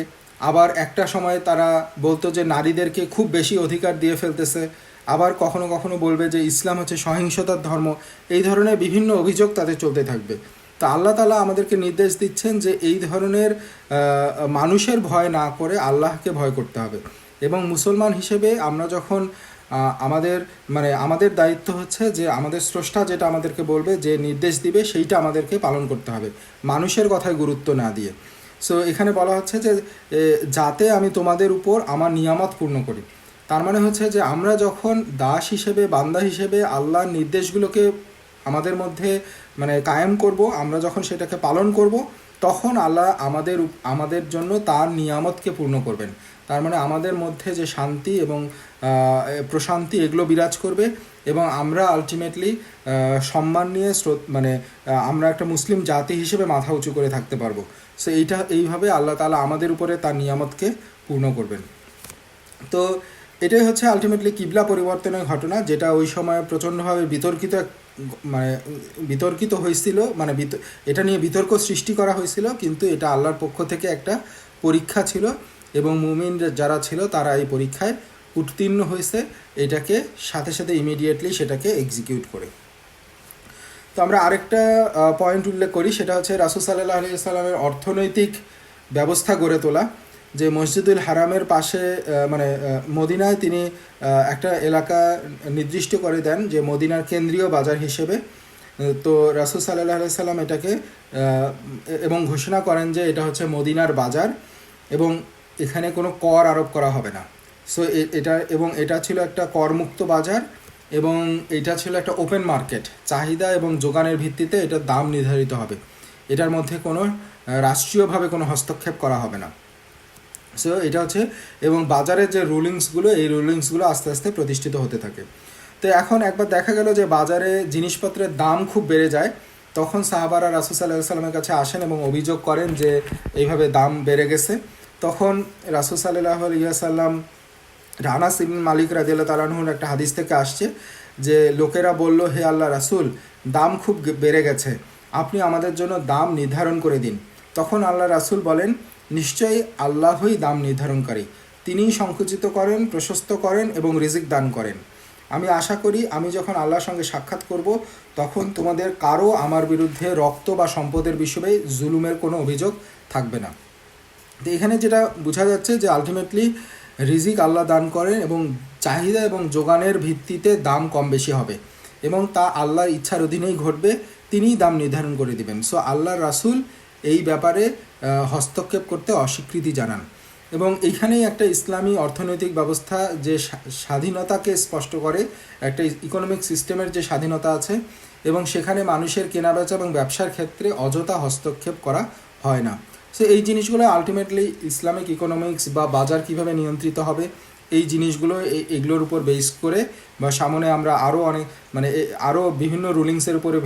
আবার একটা সময় তারা বলতো যে নারীদেরকে খুব বেশি অধিকার দিয়ে ফেলতেছে, আবার কখনো কখনো বলবে যে ইসলাম হচ্ছে সহিংসতার ধর্ম। এই ধরনের বিভিন্ন অভিযোগ তাদের চলতে থাকবে। তা আল্লাহ তাআলা আমাদেরকে নির্দেশ দিচ্ছেন যে এই ধরনের মানুষের ভয় না করে আল্লাহকে ভয় করতে হবে। এবং মুসলমান হিসেবে আমরা যখন আমাদের দায়িত্ব হচ্ছে যে আমাদের স্রষ্টা যেটা আমাদেরকে বলবে, যে নির্দেশ দিবে, সেইটা আমাদেরকে পালন করতে হবে, মানুষের কথায় গুরুত্ব না দিয়ে। সো এখানে বলা হচ্ছে যে যাতে আমি তোমাদের উপর আমার নিয়ামত পূর্ণ করি। তার মানে হচ্ছে যে আমরা যখন দাস হিসেবে, বান্দা হিসেবে আল্লাহর নির্দেশগুলোকে আমাদের মধ্যে কায়েম করব, আমরা যখন সেটাকে পালন করব, তখন আল্লাহ আমাদের জন্য তার নিয়ামতকে পূর্ণ করবেন। তার মানে আমাদের মধ্যে যে শান্তি এবং প্রশান্তি এগুলো বিরাজ করবে, এবং আমরা আলটিমেটলি সম্মান নিয়ে আমরা একটা মুসলিম জাতি হিসেবে মাথা উঁচু করে থাকতে পারবো। সো এইভাবে আল্লাহ তাআলা আমাদের উপরে তার নিয়ামতকে পূর্ণ করবেন। তো এটাই হচ্ছে আলটিমেটলি কিবলা পরিবর্তনের ঘটনা, যেটা ওই সময় প্রচণ্ডভাবে বিতর্কিত হয়েছিল, এটা নিয়ে বিতর্ক সৃষ্টি করা হয়েছিল। কিন্তু এটা আল্লাহর পক্ষ থেকে একটা পরীক্ষা ছিল, এবং মুমিন যারা ছিল তারা এই পরীক্ষায় উত্তীর্ণ হয়েছে, এটাকে সাথে সাথে ইমিডিয়েটলি সেটাকে এক্সিকিউট করে। তো আমরা আরেকটা পয়েন্ট উল্লেখ করি, সেটা হচ্ছে রাসূল সাল্লাল্লাহু আলাইহি ওয়াসাল্লামের অর্থনৈতিক ব্যবস্থা গড়ে তোলা। যে মসজিদুল হারামের পাশে মদিনায় তিনি একটা এলাকা নির্দিষ্ট করে দেন যে মদিনার কেন্দ্রীয় বাজার হিসেবে। তো রাসূল সাল্লাল্লাহু আলাইহি ওয়াসাল্লাম এটাকে এবং ঘোষণা করেন যে এটা হচ্ছে মদিনার বাজার, এবং এখানে কোনো কর আরোপ করা হবে না। সো এটা ছিল একটা করমুক্ত বাজার এবং এটা ছিল একটা ওপেন মার্কেট, চাহিদা এবং যোগানের ভিত্তিতে এটার দাম নির্ধারিত হবে, এটার মধ্যে কোনো রাষ্ট্রীয়ভাবে কোনো হস্তক্ষেপ করা হবে না। সো এটা হচ্ছে, এবং বাজারের যে রুলিংসগুলো, এই রুলিংসগুলো আস্তে আস্তে প্রতিষ্ঠিত হতে থাকে। তো এখন একবার দেখা গেল যে বাজারে জিনিসপত্রের দাম খুব বেড়ে যায়, তখন সাহাবারা রাসূল সাল্লাল্লাহু আলাইহি ওয়াসাল্লামের কাছে আসেন এবং অভিযোগ করেন যে এইভাবে দাম বেড়ে গেছে। তখন রাসূল সাল্লাল্লাহু আলাইহি ওয়াসাল্লাম, আনাস ইবনে মালিক রাদিয়াল্লাহু তাআলা আনহুর একটা হাদিস থেকে আসছে যে লোকেরা বলল, হে আল্লাহ রাসূল, দাম খুব বেড়ে গেছে, আপনি আমাদের জন্য দাম নির্ধারণ করে দিন। তখন আল্লাহ রাসূল বলেন, নিশ্চয়ই আল্লাহই দাম নির্ধারণকারী, তিনিই সংকুচিত করেন, প্রশস্ত করেন এবং রিজিক দান করেন। আমি আশা করি আমি যখন আল্লাহর সঙ্গে সাক্ষাৎ করব তখন তোমাদের কারো আমার বিরুদ্ধে রক্ত বা সম্পদের বিষয়ে জুলুমের কোনো অভিযোগ থাকবে না। তো এখানে যেটা বোঝা যাচ্ছে যে আলটিমেটলি রিজিক আল্লাহ দান করেন এবং চাহিদা এবং যোগানের ভিত্তিতে দাম কম বেশি হবে এবং তা আল্লাহর ইচ্ছার অধীনেই ঘটবে, তিনিই দাম নির্ধারণ করে দিবেন। সো আল্লাহর রাসূল এই ব্যাপারে হস্তক্ষেপ করতে অস্বীকৃতি জানান। এবং এইখানেই একটা ইসলামী অর্থনৈতিক ব্যবস্থা যে স্বাধীনতাকে স্পষ্ট করে, একটা ইকোনমিক সিস্টেমের যে স্বাধীনতা আছে এবং সেখানে মানুষের কেনাবেচা এবং ব্যবসার ক্ষেত্রে অযথা হস্তক্ষেপ করা হয় না। সো এই জিনিসগুলো আলটিমেটলি ইসলামিক ইকোনমিক্স বা বাজার কিভাবে নিয়ন্ত্রিত হবে, এই জিনিসগুলো এগুলোর উপর বেস করে বা সামনে আমরা আরও অনেক আরও বিভিন্ন রুলিংসের উপরে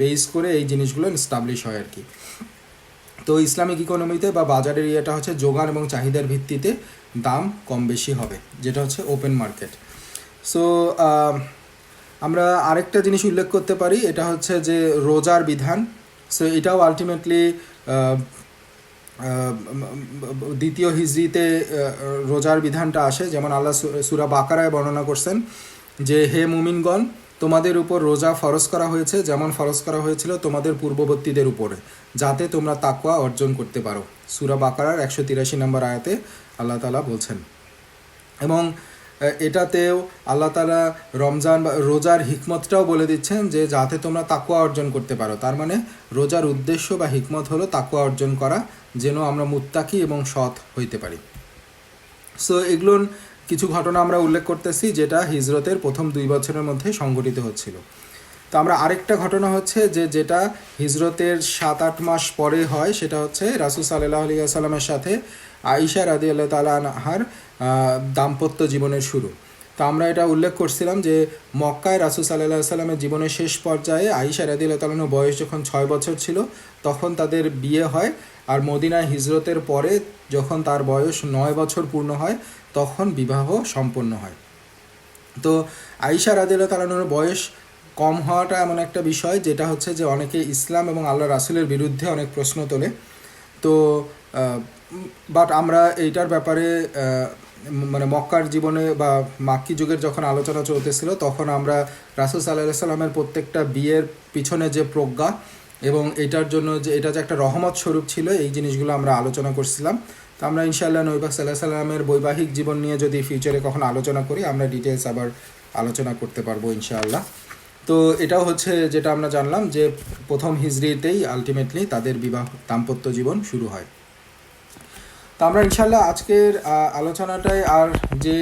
বেস করে এই জিনিসগুলো এস্টাবলিশ হয় আর কি। তো ইসলামিক ইকোনমিতে বা বাজারের ইয়েটা হচ্ছে যোগান এবং চাহিদার ভিত্তিতে দাম কম বেশি হবে, যেটা হচ্ছে ওপেন মার্কেট। সো আমরা আরেকটা জিনিস উল্লেখ করতে পারি, এটা হচ্ছে যে রোজার বিধান। সো এটাও আলটিমেটলি দ্বিতীয় হিজরিতে রোজার বিধানটা আসে। যেমন আল্লাহ সূরা বাকারায় বর্ণনা করছেন যে হে মুমিনগণ, তোমাদের উপর রোজা ফরজ করা হয়েছে যেমন ফরজ করা হয়েছিল তোমাদের পূর্ববর্তীদের উপরে, যাতে তোমরা তাকওয়া অর্জন করতে পারো। সূরা বাকারার 183 নম্বর আয়াতে আল্লাহ তাআলা বলছেন। এবং এটাতেও আল্লাহ তাআলা রমজান বা রোজার হিকমতটাও বলে দিচ্ছেন যে যাতে তোমরা তাকওয়া অর্জন করতে পারো। তার মানে রোজার উদ্দেশ্য বা হিকমত হলো তাকওয়া অর্জন করা, যেন আমরা মুত্তাকি এবং সৎ হইতে পারি। সো এগুলোর কিছু ঘটনা আমরা উল্লেখ করতেছি যেটা হিজরতের প্রথম 2 বছরের মধ্যে সংঘটিত হচ্ছিল। তো আমরা আরেকটা ঘটনা হচ্ছে যেটা হিজরতের 7-8 মাস পরে হয়, সেটা হচ্ছে রাসূল সাল্লাল্লাহু আলাইহি ওয়াসাল্লামের সাথে আয়েশা রাদিয়াল্লাহু তাআলা আনহার দাম্পত্য জীবনের শুরু। তো আমরা এটা উল্লেখ করছিলাম যে মক্কায় রাসূল সাল্লাল্লাহু আলাইহি ওয়াসাল্লামের জীবনের শেষ পর্যায়ে আয়েশা রাদিয়াল্লাহু তাআলার বয়স যখন 6 বছর ছিল তখন তাদের বিয়ে হয়, আর মদিনায় হিজরতের পরে যখন তার বয়স 9 বছর পূর্ণ হয় তখন বিবাহ সম্পন্ন হয়। তো আয়েশা রাদিয়াল্লাহু তাআলার বয়স কম হওয়াটা এমন একটা বিষয় যেটা হচ্ছে যে অনেকে ইসলাম এবং আল্লাহ রাসূলের বিরুদ্ধে অনেক প্রশ্ন তোলে। তো বাট আমরা এইটার ব্যাপারে মক্কার জীবনে বা মাক্কি যুগের যখন আলোচনা চলতেছিল তখন আমরা রাসূল সাল্লাল্লাহু আলাইহি সাল্লামের প্রত্যেকটা বিয়ের পিছনে যে প্রজ্ঞা এবং এটার জন্য যে এটা যে একটা রহমত স্বরূপ ছিল, এই জিনিসগুলো আমরা আলোচনা করছিলাম। তো আমরা ইনশাআল্লাহ নবী পাক সাল্লাল্লাহু আলাইহি সাল্লামের বৈবাহিক জীবন নিয়ে যদি ফিউচারে কখন আলোচনা করি আমরা ডিটেলস আবার আলোচনা করতে পারবো ইনশাআল্লাহ। তো এটাও হচ্ছে যেটা আমরা জানলাম যে প্রথম হিজরিতেই আলটিমেটলি তাদের বিবাহ দাম্পত্য জীবন শুরু হয়। তো আমরা ইনশাআল্লাহ আজকের আলোচনাটায় আর যে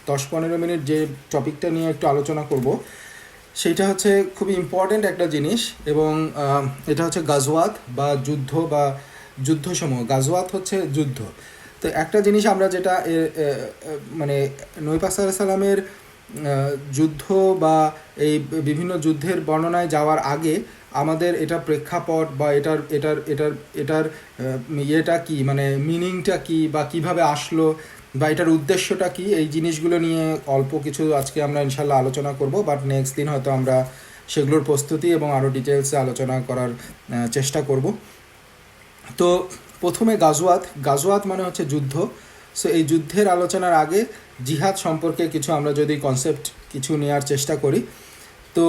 10-15 মিনিট যে টপিকটা নিয়ে একটু আলোচনা করব সেইটা হচ্ছে খুবই ইম্পর্ট্যান্ট একটা জিনিস, এবং এটা হচ্ছে গাজওয়াত বা যুদ্ধ বা যুদ্ধসমূহ। গাজওয়াত হচ্ছে যুদ্ধ। তো একটা জিনিস আমরা যেটা নবী পাক সাল্লাল্লাহু আলাইহি সাল্লামের যুদ্ধ বা এই বিভিন্ন যুদ্ধের বর্ণনায় যাওয়ার আগে আমাদের এটা প্রেক্ষাপট বা এটার ইয়েটা কি, মিনিংটা কি বা কিভাবে আসলো বা এটার উদ্দেশ্যটা কি, এই জিনিসগুলো নিয়ে অল্প কিছু আজকে আমরা ইনশাল্লাহ আলোচনা করব। বাট নেক্সট দিন হয়তো আমরা সেগুলোর প্রস্তুতি এবং আরও ডিটেলসে আলোচনা করার চেষ্টা করব। তো প্রথমে গাজওয়াত মানে হচ্ছে যুদ্ধ। সো এই যুদ্ধের আলোচনার আগে জিহাদ সম্পর্কে কিছু আমরা যদি কনসেপ্ট কিছু নেওয়ার চেষ্টা করি, তো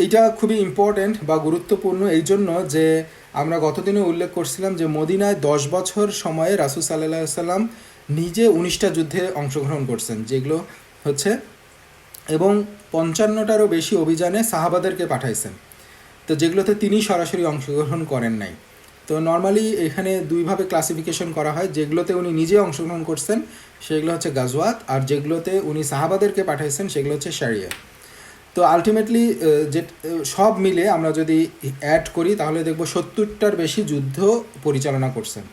এইটা খুবই ইম্পর্ট্যান্ট বা গুরুত্বপূর্ণ এই জন্য যে আমরা গতদিনে উল্লেখ করছিলাম যে মদিনায় 10 বছর সময়ে রাসূল সাল্লাল্লাহু আলাইহি সাল্লাম নিজে 19টা যুদ্ধে অংশগ্রহণ করছেন, যেগুলো হচ্ছে, এবং 55টারও বেশি অভিযানে সাহাবাদেরকে পাঠাইছেন, তো যেগুলোতে তিনি সরাসরি অংশগ্রহণ করেন নাই। তো নর্মালি এখানে দুইভাবে ক্লাসিফিকেশন করা হয়, যেগুলোতে উনি নিজে অংশগ্রহণ করছেন সেগুলো হচ্ছে গাজওয়াত, আর যেগুলোতে উনি সাহাবাদেরকে পাঠাইছেন সেগুলো হচ্ছে শারিয়া। তো আলটিমেটলি যে সব মিলে আমরা যদি অ্যাড করি তাহলে দেখব 70টার বেশি যুদ্ধ পরিচালনা করছেন।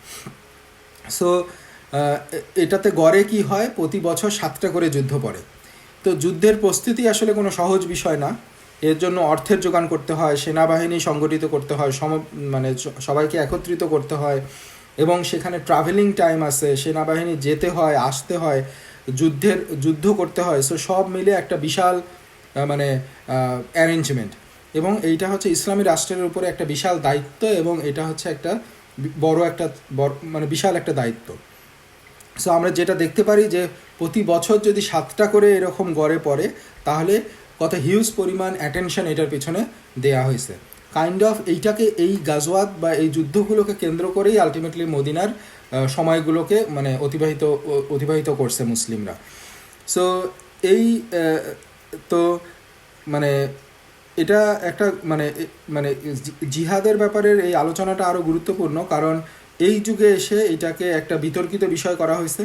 সো এটাতে গড়ে কি হয়, প্রতি বছর 7টা করে যুদ্ধ পড়ে। তো যুদ্ধের প্রস্তুতি আসলে কোনো সহজ বিষয় না, এর জন্য অর্থের যোগান করতে হয়, সেনাবাহিনী সংগঠিত করতে হয়, মানে সবাইকে একত্রিত করতে হয়, এবং সেখানে ট্রাভেলিং টাইম আছে, সেনাবাহিনী যেতে হয়, আসতে হয়, যুদ্ধ করতে হয়। সো সব মিলে একটা বিশাল মানে অ্যারেঞ্জমেন্ট, এবং এইটা হচ্ছে ইসলামী রাষ্ট্রের উপরে একটা বিশাল দায়িত্ব, এবং এটা হচ্ছে একটা মানে বিশাল একটা দায়িত্ব। সো আমরা যেটা দেখতে পারি যে প্রতি বছর যদি 7টা করে এরকম গড়ে পড়ে তাহলে কত হিউজ পরিমাণ অ্যাটেনশন এটার পিছনে দেয়া হয়েছে। কাইন্ড অফ এইটাকে, এই গাজওয়াত বা এই যুদ্ধগুলোকে কেন্দ্র করেই আলটিমেটলি মদিনার সময়গুলোকে মানে অতিবাহিত করছে মুসলিমরা। সো এই তো মানে এটা একটা মানে জিহাদের ব্যাপারের এই আলোচনাটা আরও গুরুত্বপূর্ণ, কারণ এই যুগে এসে এটাকে একটা বিতর্কিত বিষয় করা হয়েছে।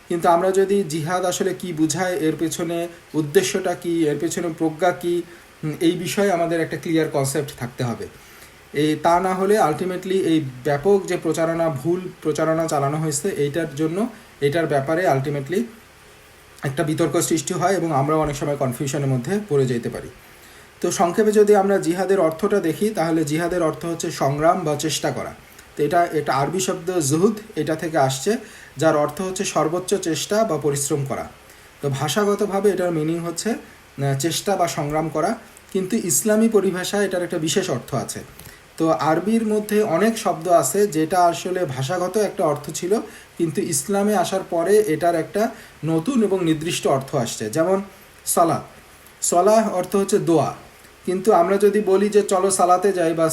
কিন্তু আমরা যদি জিহাদ আসলে কি বুঝায়, এর পেছনে উদ্দেশ্যটা কি, এর পেছনে প্রজ্ঞা কি, এই বিষয়ে আমাদের একটা ক্লিয়ার কনসেপ্ট থাকতে হবে। তা না হলে আলটিমেটলি এই ব্যাপক যে ভুল প্রচারণা চালানো হয়েছে এইটার ব্যাপারে আলটিমেটলি একটা বিতর্ক সৃষ্টি হয়, এবং আমরাও অনেক সময় কনফিউশনের মধ্যে পড়ে যেতে পারি। তো সংক্ষেপে যদি আমরা জিহাদের অর্থটা দেখি তাহলে জিহাদের অর্থ হচ্ছে সংগ্রাম বা চেষ্টা করা। তো এটা আরবি শব্দ জুহুদ, এটা থেকে আসছে, যার অর্থ হচ্ছে সর্বোচ্চ চেষ্টা বা পরিশ্রম করা। তো ভাষাগতভাবে এটার মিনিং হচ্ছে চেষ্টা বা সংগ্রাম করা, কিন্তু ইসলামী পরিভাষায় এটার একটা বিশেষ অর্থ আছে। তো আরবির মধ্যে অনেক শব্দ আছে যেটা আসলে ভাষাগত একটা অর্থ ছিল, কিন্তু ইসলামে আসার পরে এটার একটা নতুন এবং নির্দিষ্ট অর্থ আসছে। যেমন সলাহ অর্থ হচ্ছে দোয়া, কিন্তু আমরা যদি বলি যে চলো সালাতে যাই বা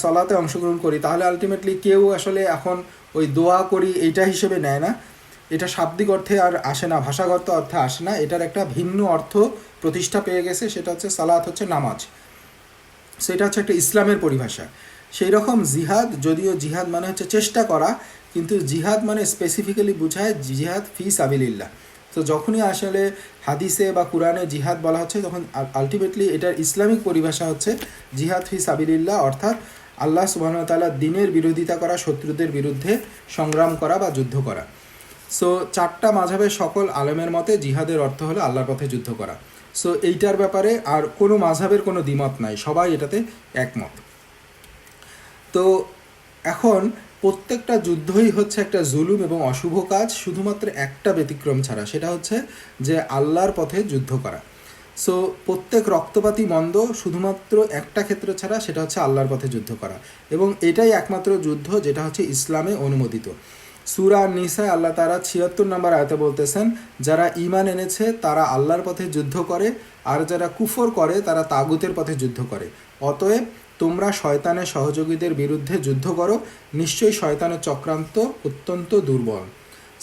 সলাতে অংশগ্রহণ করি, তাহলে আলটিমেটলি কেউ আসলে এখন ওই দোয়া করি এইটা হিসেবে নেয় না, এটা শাব্দিক অর্থে আর আসে না, ভাষাগত অর্থে আসে না, এটার একটা ভিন্ন অর্থ প্রতিষ্ঠা পেয়ে গেছে, সেটা হচ্ছে সালাত হচ্ছে নামাজ। সেটা হচ্ছে একটা ইসলামের পরিভাষা। সেই রকম জিহাদ, যদিও জিহাদ মানে হচ্ছে চেষ্টা করা, কিন্তু জিহাদ মানে স্পেসিফিক্যালি বোঝায় জিহাদ ফি সাবিলিল্লাহ। তো যখনই আসলে হাদিসে বা কোরআনে জিহাদ বলা হচ্ছে তখন আলটিমেটলি এটার ইসলামিক পরিভাষা হচ্ছে জিহাদ ফি সাবিলিল্লাহ, অর্থাৎ আল্লাহ সুবহানাহু ওয়া তাআলা দ্বীনের বিরোধিতা করা, শত্রুদের বিরুদ্ধে সংগ্রাম করা বা যুদ্ধ করা। সো 4টা মাযহাবের সকল আলেমের মতে জিহাদের অর্থ হলো আল্লাহর পথে যুদ্ধ করা। সো এইটার ব্যাপারে আর কোনো মাযহাবের কোনো দ্বিমত নাই, সবাই এটাতে একমত। তো এখন প্রত্যেকটা যুদ্ধই হচ্ছে একটা জুলুম এবং অশুভ কাজ, শুধুমাত্র একটা ব্যতিক্রম ছাড়া, সেটা হচ্ছে যে আল্লাহর পথে যুদ্ধ করা। সো প্রত্যেক রক্তপাতী মন্দ, শুধুমাত্র একটা ক্ষেত্র ছাড়া, সেটা হচ্ছে আল্লাহর পথে যুদ্ধ করা, এবং এটাই একমাত্র যুদ্ধ যেটা হচ্ছে ইসলামে অনুমোদিত। সূরা নিসায় আল্লাহ তাআলা ৭৬ নম্বর আয়াতে বলতেছেন, যারা ঈমান এনেছে তারা আল্লাহর পথে যুদ্ধ করে, আর যারা কুফর করে তারা তাগুতের পথে যুদ্ধ করে। অতএব তোমরা শয়তানের সহযোগীদের বিরুদ্ধে যুদ্ধ করো, নিশ্চয়ই শয়তানের চক্রান্ত অত্যন্ত দুর্বল।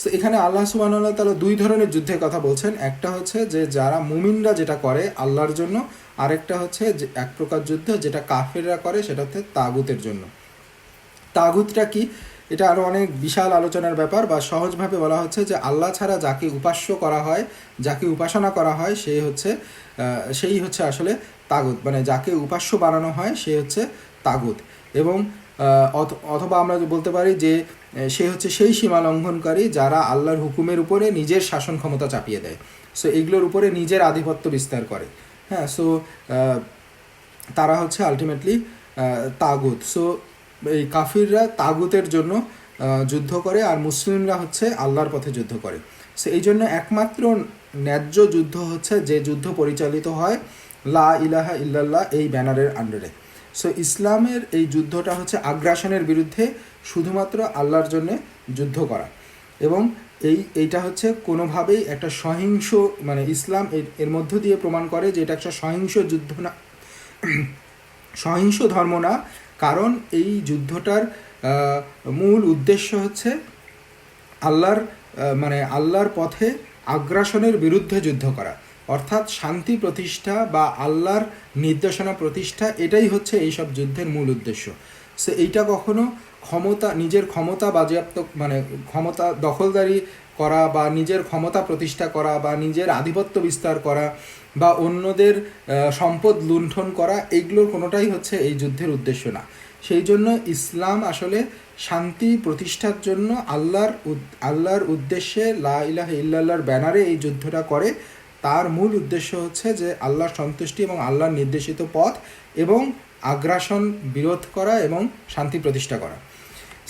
সো এখানে আল্লাহ সুবহানাহু ওয়া তাআলা 2 ধরনের যুদ্ধের কথা বলছেন। একটা হচ্ছে যে যারা মুমিনরা যেটা করে আল্লাহর জন্য, আরেকটা হচ্ছে যে এক প্রকার যুদ্ধ যেটা কাফেররা করে, সেটা হচ্ছে তাগুতের জন্য। তাগুতটা কি, এটা আরও অনেক বিশাল আলোচনার ব্যাপার, বা সহজভাবে বলা হচ্ছে যে আল্লাহ ছাড়া যাকে উপাস্য করা হয়, যাকে উপাসনা করা হয়, সেই হচ্ছে আসলে তাগুত, মানে যাকে উপাস্য বানানো হয় সে হচ্ছে তাগুত। এবং অথবা আমরা বলতে পারি যে সে হচ্ছে সেই সীমা লঙ্ঘনকারী যারা আল্লাহর হুকুমের উপরে নিজের শাসন ক্ষমতা চাপিয়ে দেয়, সো এগুলোর উপরে নিজের আধিপত্য বিস্তার করে। হ্যাঁ, সো তারা হচ্ছে আলটিমেটলি তাগুত। সো এই কাফিররা তাগুতের জন্য যুদ্ধ করে, আর মুসলিমরা হচ্ছে আল্লাহর পথে যুদ্ধ করে। সো এই জন্য একমাত্র ন্যায্য যুদ্ধ হচ্ছে যে যুদ্ধ পরিচালিত হয় লা ইলাহা ইল্লাল্লাহ এই ব্যানারের আন্ডারে। সো ইসলামের এই যুদ্ধটা হচ্ছে আগ্রাসনের বিরুদ্ধে শুধুমাত্র আল্লাহর জন্যে যুদ্ধ করা, এবং এইটা হচ্ছে কোনোভাবেই একটা সহিংস, মানে ইসলাম এর মধ্য দিয়ে প্রমাণ করে যে এটা একটা সহিংস যুদ্ধ না, সহিংস ধর্ম না, কারণ এই যুদ্ধটার মূল উদ্দেশ্য হচ্ছে আল্লাহর পথে আগ্রাসনের বিরুদ্ধে যুদ্ধ করা, অর্থাৎ শান্তি প্রতিষ্ঠা বা আল্লাহর নির্দেশনা প্রতিষ্ঠা, এটাই হচ্ছে এইসব যুদ্ধের মূল উদ্দেশ্য। সো এইটা কখনো নিজের ক্ষমতা বাজেয়াপ্ত মানে ক্ষমতা দখলদারি করা বা নিজের ক্ষমতা প্রতিষ্ঠা করা বা নিজের আধিপত্য বিস্তার করা বা অন্যদের সম্পদ লুণ্ঠন করা, এইগুলোর কোনোটাই হচ্ছে এই যুদ্ধের উদ্দেশ্য না। সেই জন্য ইসলাম আসলে শান্তি প্রতিষ্ঠার জন্য আল্লাহর উদ্দেশ্যে লা ইলাহা ইল্লাল্লাহর ব্যানারে এই যুদ্ধটা করে। তার মূল উদ্দেশ্য হচ্ছে যে আল্লাহর সন্তুষ্টি এবং আল্লাহর নির্দেশিত পথ এবং আগ্রাসন বিরোধ করা এবং শান্তি প্রতিষ্ঠা করা।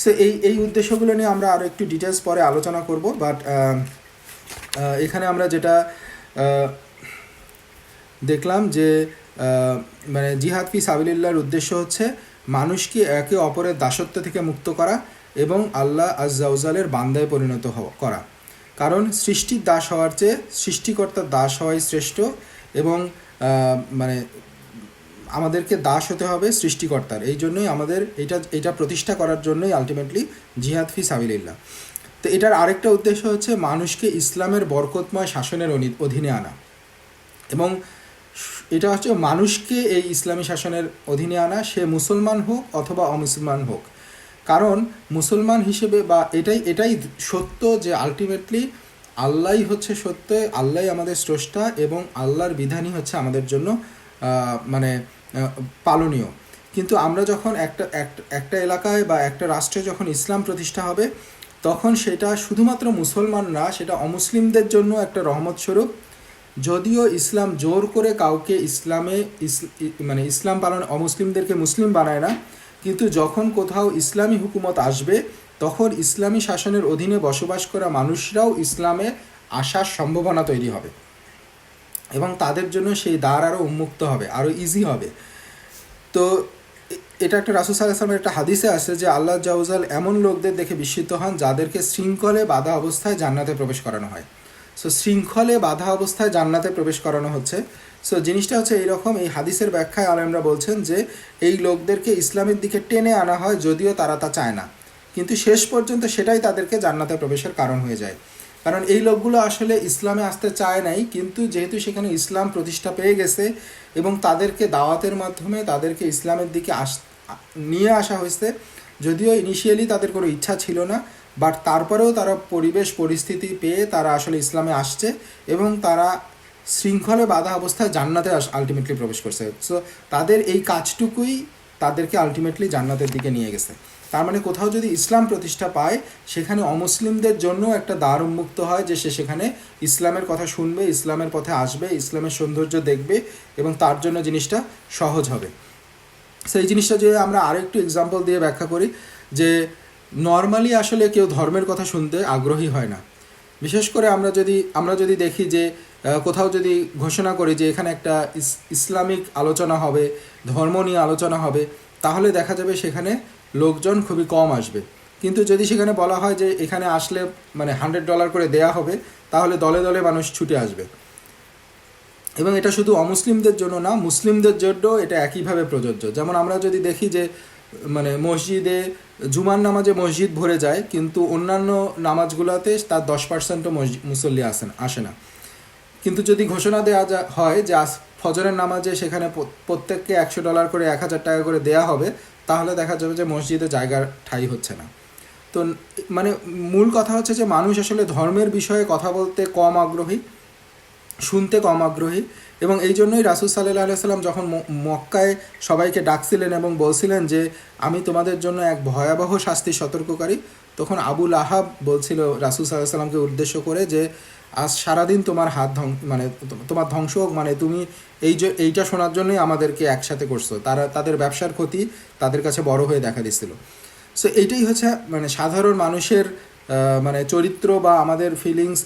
সো এই উদ্দেশ্যগুলো নিয়ে আমরা আরও একটু ডিটেলস পরে আলোচনা করব। বাট এখানে আমরা যেটা দেখলাম যে মানে জিহাদ ফি সাবিলিল্লাহর উদ্দেশ্য হচ্ছে মানুষকে একে অপরের দাসত্ব থেকে মুক্ত করা এবং আল্লাহ আজ্জা ওয়াজালের বান্দায় পরিণত করা। কারণ সৃষ্টির দাস হওয়ার চেয়ে সৃষ্টিকর্তার দাস হওয়াই শ্রেষ্ঠ, এবং মানে আমাদেরকে দাস হতে হবে সৃষ্টিকর্তার। এই জন্যই আমাদের এটা প্রতিষ্ঠা করার জন্যই আলটিমেটলি জিহাদ ফি সাবিলিল্লাহ। তো এটার আরেকটা উদ্দেশ্য হচ্ছে মানুষকে ইসলামের বরকতময় শাসনের অধীনে আনা, এবং এটা হচ্ছে মানুষকে এই ইসলামী শাসনের অধীনে আনা, সে মুসলমান হোক অথবা অমুসলমান হোক। কারণ মুসলমান হিসেবে বা এটাই সত্য যে আলটিমেটলি আল্লাহই হচ্ছে সত্য, আল্লাহই আমাদের স্রষ্টা এবং আল্লাহর বিধানই হচ্ছে আমাদের জন্য মানে পালনীয়। কিন্তু আমরা যখন একটা এলাকায় বা একটা রাষ্ট্রে যখন ইসলাম প্রতিষ্ঠা হবে, তখন সেটা শুধুমাত্র মুসলমান না, সেটা অমুসলিমদের জন্য একটা রহমত স্বরূপ। যদিও ইসলাম জোর করে কাউকে মানে ইসলাম পালন অমুসলিমদেরকে মুসলিম বানায় না, কিন্তু যখন কোথাও ইসলামী হুকুমত আসবে তখন ইসলামী শাসনের অধীনে বসবাস করা মানুষরাও ইসলামে আসার সম্ভাবনা তৈরি হবে এবং তাদের জন্য সেই দ্বার আরও উন্মুক্ত হবে, আরও ইজি হবে। তো এটা একটা রাসূল সাল্লাল্লাহু আলাইহি ওয়াসাল্লামের একটা হাদিসে আছে যে আল্লাহ জাওজাল এমন লোকদের দেখে বিস্মিত হন যাদেরকে শৃঙ্খলে বাঁধা অবস্থায় জান্নাতে প্রবেশ করানো হয়। সো শৃঙ্খলে বাঁধা অবস্থায় জান্নাতে প্রবেশ করানো হচ্ছে। সো জিনিসটা হচ্ছে এইরকম, এই হাদিসের ব্যাখ্যায় আলেমরা বলছেন যে এই লোকদেরকে ইসলামের দিকে টেনে আনা হয়, যদিও তারা তা চায় না, কিন্তু শেষ পর্যন্ত সেটাই তাদেরকে জান্নাতে প্রবেশের কারণ হয়ে যায়। কারণ এই লোকগুলো আসলে ইসলামে আসতে চায় নাই, কিন্তু যেহেতু সেখানে ইসলাম প্রতিষ্ঠা পেয়ে গেছে এবং তাদেরকে দাওয়াতের মাধ্যমে তাদেরকে ইসলামের দিকে নিয়ে আসা হয়েছে, যদিও ইনিশিয়ালি তাদের কোনো ইচ্ছা ছিল না, বাট তারপরেও তারা পরিস্থিতি পেয়ে তারা আসলে ইসলামে আসছে এবং তারা শৃঙ্খলে বাঁধা অবস্থায় জান্নাতে আলটিমেটলি প্রবেশ করছে। সো তাদের এই কাজটুকুই তাদেরকে আলটিমেটলি জান্নাতের দিকে নিয়ে গেছে। তার মানে কোথাও যদি ইসলাম প্রতিষ্ঠা পায়, সেখানে অমুসলিমদের জন্য একটা দ্বার উন্মুক্ত হয় যে সে সেখানে ইসলামের কথা শুনবে, ইসলামের পথে আসবে, ইসলামের সৌন্দর্য দেখবে এবং তার জন্য জিনিসটা সহজ হবে। সেই জিনিসটা যদি আমরা আরেকটু এক্সাম্পল দিয়ে ব্যাখ্যা করি, যে নর্মালি আসলে কেউ ধর্মের কথা শুনতে আগ্রহী হয় না। বিশেষ করে আমরা যদি দেখি যে কোথাও যদি ঘোষণা করি যে এখানে একটা ইসলামিক আলোচনা হবে, ধর্ম নিয়ে আলোচনা হবে, তাহলে দেখা যাবে সেখানে লোকজন খুবই কম আসবে। কিন্তু যদি সেখানে বলা হয় যে এখানে আসলে মানে $100 করে দেয়া হবে, তাহলে দলে দলে মানুষ ছুটে আসবে। এবং এটা শুধু অমুসলিমদের জন্য না, মুসলিমদের জন্য এটা একইভাবে প্রযোজ্য। যেমন আমরা যদি দেখি যে মানে মসজিদে জুমার নামাজে মসজিদ ভরে যায়, কিন্তু অন্যান্য নামাজগুলোতে তার 10%ও মুসল্লি আসে না। কিন্তু যদি ঘোষণা দেওয়া হয় যে ফজরের নামাজে সেখানে প্রত্যেককে $100 করে $1000 করে দেয়া হবে, তাহলে দেখা যাবে যে মসজিদে জায়গার ঠাঁই হচ্ছে না। তো মানে মূল কথা হচ্ছে যে মানুষ আসলে ধর্মের বিষয়ে কথা বলতে কম আগ্রহী, শুনতে কম আগ্রহী। এবং এই জন্যই রাসূল সাল্লাল্লাহু আলাইহি ওয়াসাল্লাম যখন মক্কায় সবাইকে ডাকছিলেন এবং বলছিলেন যে আমি তোমাদের জন্য এক ভয়াবহ শাস্তি সতর্ককারী, তখন আবুল আহাব বলছিল রাসূল সাল্লাল্লাহু আলাইহি ওয়াসাল্লামকে উদ্দেশ্য করে যে আজ সারাদিন তোমার মানে তোমার ধ্বংস হোক, মানে তুমি এইটা শোনার জন্যই আমাদেরকে একসাথে করছো। তাদের ব্যবসার ক্ষতি তাদের কাছে বড় হয়ে দেখা দিচ্ছিল। সো এইটাই হচ্ছে মানে সাধারণ মানুষের মানে চরিত্র বা আমাদের ফিলিংস,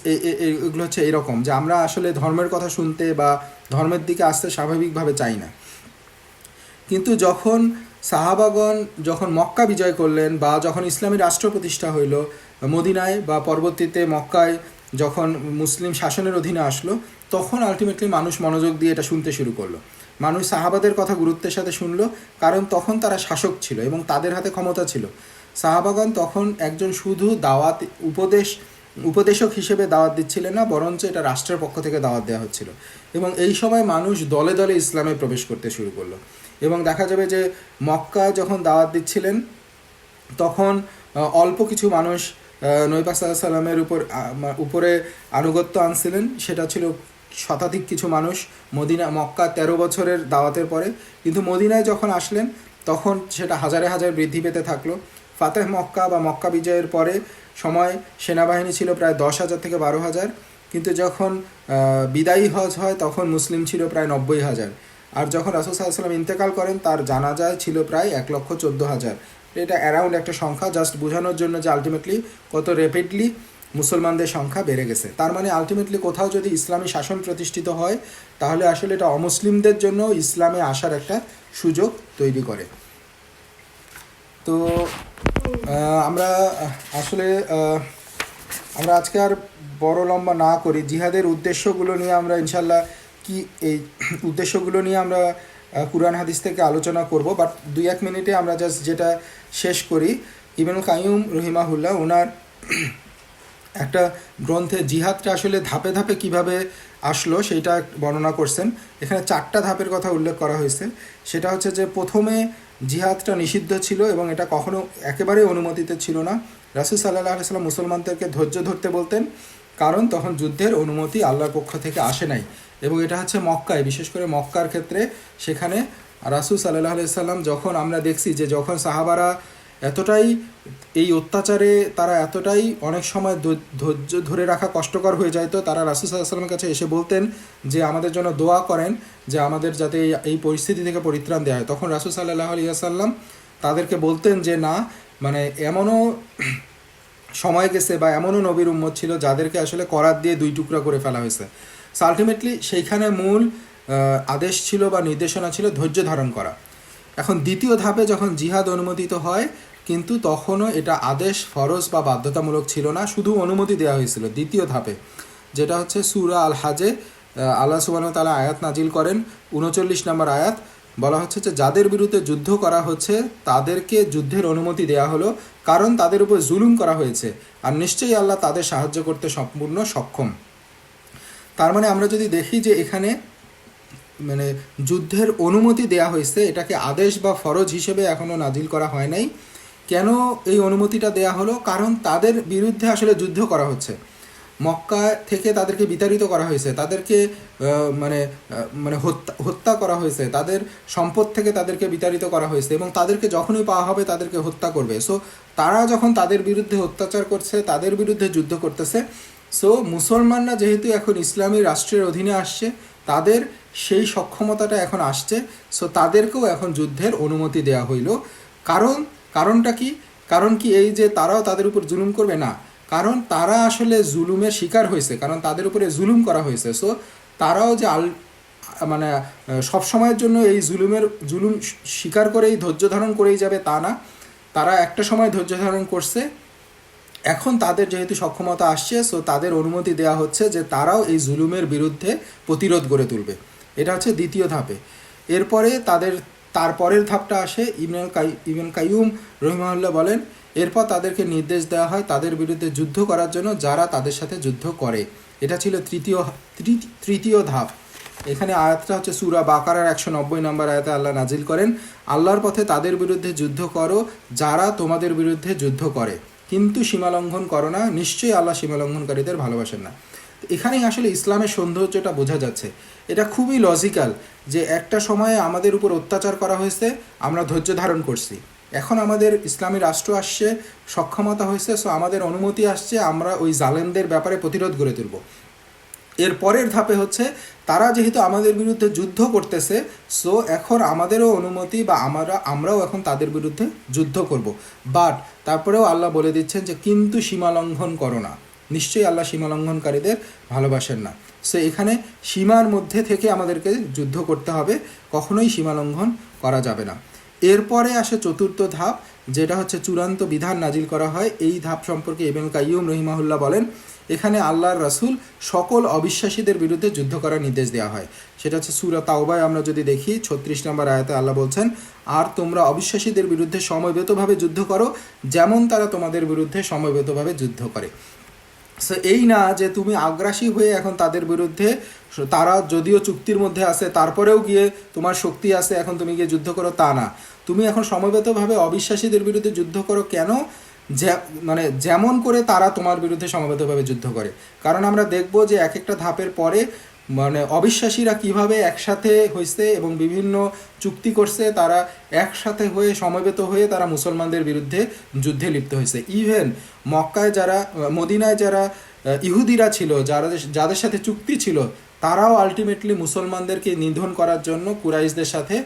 এগুলো হচ্ছে এইরকম যে আমরা আসলে ধর্মের কথা শুনতে বা ধর্মের দিকে আসতে স্বাভাবিকভাবে চাই না। কিন্তু যখন সাহাবাগণ যখন মক্কা বিজয় করলেন বা যখন ইসলামী রাষ্ট্র প্রতিষ্ঠা হইল মদিনায় বা পরবর্তীতে মক্কায় যখন মুসলিম শাসনের অধীনে আসলো, তখন আলটিমেটলি মানুষ মনোযোগ দিয়ে এটা শুনতে শুরু করলো। মানুষ সাহাবাদের কথা গুরুত্বের সাথে শুনলো, কারণ তখন তারা শাসক ছিল এবং তাদের হাতে ক্ষমতা ছিল। সাহাবাগণ তখন একজন শুধু উপদেশক হিসেবে দাওয়াত দিচ্ছিলেন না, বরঞ্চ এটা রাষ্ট্রের পক্ষ থেকে দাওয়াত দেওয়া হচ্ছিল। এবং এই সময় মানুষ দলে দলে ইসলামে প্রবেশ করতে শুরু করলো। এবং দেখা যাবে যে মক্কা যখন দাওয়াত দিচ্ছিলেন তখন অল্প কিছু মানুষ নবী পাক সাল্লাল্লাহু আলাইহি সাল্লামের উপরে আনুগত্য আনছিলেন, সেটা ছিল শতাধিক কিছু মানুষ মক্কা 13 বছরের দাওয়াতের পরে। কিন্তু মদিনায় যখন আসলেন তখন সেটা হাজারে হাজার বৃদ্ধি পেতে থাকলো। ফাতেহ মক্কা বা মক্কা বিজয়ের পরে সময় সেনাবাহিনী ছিল প্রায় 10,000 থেকে 12,000, কিন্তু যখন বিদায়ী হজ হয় তখন মুসলিম ছিল প্রায় 90,000। আর যখন রাসূল সাল্লাল্লাহু আলাইহি ওয়াসাল্লাম ইন্তেকাল করেন তার জানাজায় ছিল প্রায় 1,14,000। এটা অ্যারাউন্ড একটা সংখ্যা, জাস্ট বোঝানোর জন্য যে আলটিমেটলি কত র্যাপিডলি মুসলমানদের সংখ্যা বেড়ে গেছে। তার মানে আলটিমেটলি কোথাও যদি ইসলামী শাসন প্রতিষ্ঠিত হয় তাহলে আসলে এটা অমুসলিমদের জন্য ইসলামে আসার একটা সুযোগ তৈরি করে। তো আমরা আসলে আমরা আজকে আর বড় লম্বা না করি, জিহাদের উদ্দেশ্যগুলো নিয়ে আমরা ইনশাল্লাহ এই উদ্দেশ্যগুলো নিয়ে আমরা কুরআন হাদিস থেকে আলোচনা করব, বাট 2-1 মিনিটে আমরা জাস্ট যেটা শেষ করি। ইবনুল কাইয়ুম রহিমাহুল্লাহ ওনার একটা গ্রন্থে জিহাদটা আসলে ধাপে ধাপে কিভাবে আসলো সেইটা বর্ণনা করছেন। এখানে 4টা ধাপের কথা উল্লেখ করা হয়েছে। সেটা হচ্ছে যে প্রথমে জিহাদটা নিষিদ্ধ ছিল এবং এটা কখনো একেবারেই অনুমতিতে ছিল না। রাসূল সাল্লাল্লাহু আলাইহি ওয়াসাল্লাম মুসলমানদেরকে ধৈর্য ধরতে বলতেন, কারণ তখন যুদ্ধের অনুমতি আল্লাহর পক্ষ থেকে আসে নাই। এবং এটা হচ্ছে মক্কায়, বিশেষ করে মক্কার ক্ষেত্রে, সেখানে রাসূল সাল্লাল্লাহু আলাইহি ওয়াসাল্লাম যখন আমরা দেখছি যে যখন সাহাবারা এতটাই এই অত্যাচারে তারা এতটাই অনেক সময় ধৈর্য ধরে রাখা কষ্টকর হয়ে যায়, তো তারা রাসূল সাল্লাল্লাহু আলাইহি ওয়াসাল্লামের কাছে এসে বলতেন যে আমাদের জন্য দোয়া করেন যে আমাদের যাতে এই পরিস্থিতি থেকে পরিত্রাণ দেওয়া হয়। তখন রাসূল সাল্লাল্লাহু আলাইহি ওয়াসাল্লাম তাদেরকে বলতেন যে না, মানে এমনও সময় গেছে বা এমনও নবীর উম্মত ছিল যাদেরকে আসলে করাত দিয়ে 2 টুকরা করে ফেলা হয়েছে। সো আলটিমেটলি সেইখানে মূল আদেশ ছিল বা নির্দেশনা ছিল ধৈর্য ধারণ করা। এখন দ্বিতীয় ধাপে যখন জিহাদ অনুমোদিত হয়, কিন্তু তখনও এটা আদেশ, ফরজ বা বাধ্যতামূলক ছিল না, শুধু অনুমতি দেওয়া হয়েছিল দ্বিতীয় ধাপে, যেটা হচ্ছে সূরা আল হাজে আল্লাহ সুবহানাহু ওয়া তাআলা আয়াত নাজিল করেন 39 নম্বর আয়াত। বলা হচ্ছে যে যাদের বিরুদ্ধে যুদ্ধ করা হচ্ছে তাদেরকে যুদ্ধের অনুমতি দেওয়া হলো, কারণ তাদের উপর জুলুম করা হয়েছে, আর নিশ্চয়ই আল্লাহ তাদের সাহায্য করতে সম্পূর্ণ সক্ষম। তার মানে আমরা যদি দেখি যে এখানে মানে যুদ্ধের অনুমতি দেয়া হয়েছে, এটাকে আদেশ বা ফরজ হিসেবে এখনও নাজিল করা হয় নাই। কেন এই অনুমতিটা দেয়া হলো? কারণ তাদের বিরুদ্ধে আসলে যুদ্ধ করা হচ্ছে, মক্কা থেকে তাদেরকে বিতাড়িত করা হয়েছে, তাদেরকে মানে হত্যা করা হয়েছে, তাদের সম্পদ থেকে তাদেরকে বিতাড়িত করা হয়েছে, এবং তাদেরকে যখনই পাওয়া হবে তাদেরকে হত্যা করবে। সো তারা যখন তাদের বিরুদ্ধে অত্যাচার করছে, তাদের বিরুদ্ধে যুদ্ধ করতেছে, সো মুসলমানরা যেহেতু এখন ইসলামী রাষ্ট্রের অধীনে আসছে, তাদের সেই সক্ষমতাটা এখন আসছে, সো তাদেরকেও এখন যুদ্ধের অনুমতি দেওয়া হইল। কারণটা কি? কারণ কি এই যে তারাও তাদের উপর জুলুম করবে? না, কারণ তারা আসলে জুলুমের শিকার হয়েছে, কারণ তাদের উপরে জুলুম করা হয়েছে। সো তারাও যে মানে সবসময়ের জন্য এই জুলুম স্বীকার করেই ধৈর্য ধারণ করেই যাবে তা না, তারা একটা সময় ধৈর্য ধারণ করছে, এখন তাদের যেহেতু সক্ষমতা আসছে, সো তাদের অনুমতি দেওয়া হচ্ছে যে তারাও এই জুলুমের বিরুদ্ধে প্রতিরোধ গড়ে তুলবে। এটা হচ্ছে দ্বিতীয় ধাপে। এরপরে তারপরের ধাপটা আসে। ইবনুল কাইয়ুম রহিমাহুল্লাহ বলেন, এরপর তাদেরকে নির্দেশ দেওয়া হয় তাদের বিরুদ্ধে যুদ্ধ করার জন্য যারা তাদের সাথে যুদ্ধ করে। এটা ছিল তৃতীয় ধাপ। এখানে আয়াতটা হচ্ছে সূরা বাকারার 190 নম্বর আয়াতে আল্লাহ নাজিল করেন, আল্লাহর পথে তাদের বিরুদ্ধে যুদ্ধ করো যারা তোমাদের বিরুদ্ধে যুদ্ধ করে, কিন্তু সীমালঙ্ঘন করো না, নিশ্চয়ই আল্লাহ সীমালঙ্ঘনকারীদের ভালোবাসেন না। এখানেই আসলে ইসলামের সৌন্দর্যটা বোঝা যাচ্ছে। এটা খুবই লজিক্যাল যে একটা সময়ে আমাদের উপর অত্যাচার করা হয়েছে, আমরা ধৈর্য ধারণ করছি, এখন আমাদের ইসলামী রাষ্ট্র আসছে, সক্ষমতা হয়েছে, সো আমাদের অনুমতি আসছে, আমরা ওই জালেমদের ব্যাপারে প্রতিরোধ গড়ে তুলব। এর পরের ধাপে হচ্ছে তারা যেহেতু আমাদের বিরুদ্ধে যুদ্ধ করতেছে, সো এখন আমাদেরও অনুমতি বা আমরাও এখন তাদের বিরুদ্ধে যুদ্ধ করব। বাট তারপরেও আল্লাহ বলে দিচ্ছেন যে কিন্তু সীমালঙ্ঘন করো না, নিশ্চয়ই আল্লাহ সীমালঙ্ঘনকারীদের ভালোবাসেন না। সো এখানে সীমার মধ্যে থেকে আমাদেরকে যুদ্ধ করতে হবে, কখনোই সীমালঙ্ঘন করা যাবে না। এরপরে আসে চতুর্থ ধাপ, যেটা হচ্ছে চূড়ান্ত বিধান নাজিল করা হয়। এই ধাপ সম্পর্কে ইবনুল কাইয়ুম রহিমাহুল্লাহ বলেন, এখানে আল্লাহর রাসূল সকল অবিশ্বাসীদের বিরুদ্ধে যুদ্ধ করার নির্দেশ দেওয়া হয়। সেটা হচ্ছে সূরা তাওবায় আমরা যদি দেখি 36 নম্বর আয়াতে আল্লাহ বলছেন, আর তোমরা অবিশ্বাসীদের বিরুদ্ধে সমবেতভাবে যুদ্ধ করো যেমন তারা তোমাদের বিরুদ্ধে সমবেতভাবে যুদ্ধ করে। সো এই না যে তুমি আগ্রাসী হয়ে এখন তাদের বিরুদ্ধে, তারা যদিও চুক্তির মধ্যে আছে তারপরেও গিয়ে তোমার শক্তি আছে এখন তুমি গিয়ে যুদ্ধ করো, তা না। তুমি এখন সমবেতভাবে অবিশ্বাসীদের বিরুদ্ধে যুদ্ধ করো। কেন? মানে যেমন করে তারা তোমার বিরুদ্ধে সমবেতভাবে যুদ্ধ করে। কারণ আমরা দেখব যে এক একটা ধাপের পরে মানে অবিশ্বাসীরা কিভাবে একসাথে হয়েছে এবং বিভিন্ন চুক্তি করছে, তারা একসাথে হয়ে সমবেত হয়ে তারা মুসলমানদের বিরুদ্ধে যুদ্ধে লিপ্ত হয়েছে। ইভেন মক্কায় যারা, মদিনায় যারা ইহুদিরা ছিল, যাদের সাথে চুক্তি ছিল, তারাও আলটিমেটলি মুসলমানদেরকে নিধন করার জন্য কুরাইশদের সাথে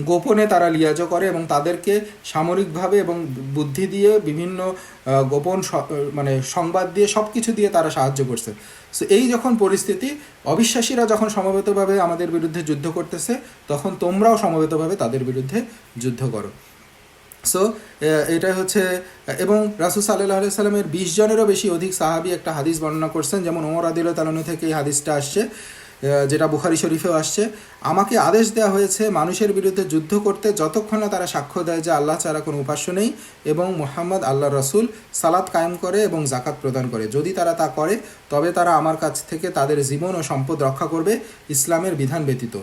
গোপনে তারা লিয়াজো করে এবং তাদেরকে সামরিকভাবে এবং বুদ্ধি দিয়ে বিভিন্ন গোপন মানে সংবাদ দিয়ে সব কিছু দিয়ে তারা সাহায্য করছে। সো এই যখন পরিস্থিতি, অবিশ্বাসীরা যখন সমবেতভাবে আমাদের বিরুদ্ধে যুদ্ধ করতেছে, তখন তোমরাও সমবেতভাবে তাদের বিরুদ্ধে যুদ্ধ করো। সো এটা হচ্ছে, এবং রাসূল সাল্লাল্লাহু আলাইহি সাল্লামের 20 জনেরও বেশি অধিক সাহাবী একটা হাদিস বর্ণনা করছেন, যেমন ওমর রাদিয়াল্লাহু তাআলা আনহু থেকে এই হাদিসটা আসছে, যেটা বুখারী শরীফেও আসছে। আমাকে আদেশ দেওয়া হয়েছে মানুষের বিরুদ্ধে যুদ্ধ করতে যতক্ষণ না তারা সাক্ষ্য দেয় যে আল্লাহ ছাড়া কোনো উপাস্য নেই এবং মুহাম্মদ আল্লাহর রাসূল, সালাত কায়েম করে এবং জাকাত প্রদান করে। যদি তারা তা করে তবে তারা আমার কাছ থেকে তাদের জীবন ও সম্পদ রক্ষা করবে ইসলামের বিধান ব্যতীত,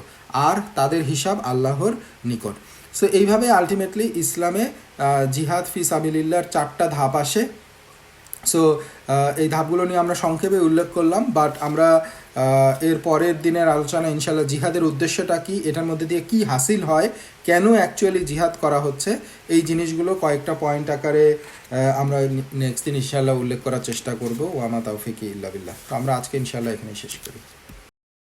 আর তাদের হিসাব আল্লাহর নিকট। সো এইভাবে আলটিমেটলি ইসলামে জিহাদ ফি সাবিলিল্লাহর 4টা ধাপ আসে। সো এই ধাপগুলো নিয়ে আমরা সংক্ষেপে উল্লেখ করলাম, বাট আমরা এর পরের দিনের আলোচনা ইনশাল্লাহ জিহাদের উদ্দেশ্যটা কি, এটার মধ্যে দিয়ে কি হাসিল হয়, কেন অ্যাকচুয়ালি জিহাদ করা হচ্ছে, এই জিনিসগুলো কয়েকটা পয়েন্ট আকারে আমরা নেক্সট দিন ইনশাল্লাহ উল্লেখ করার চেষ্টা করবো। ওয়ামা তাওফিকি ইল্লা বিল্লাহ। তো আমরা আজকে ইনশাল্লাহ এখানেই শেষ করি।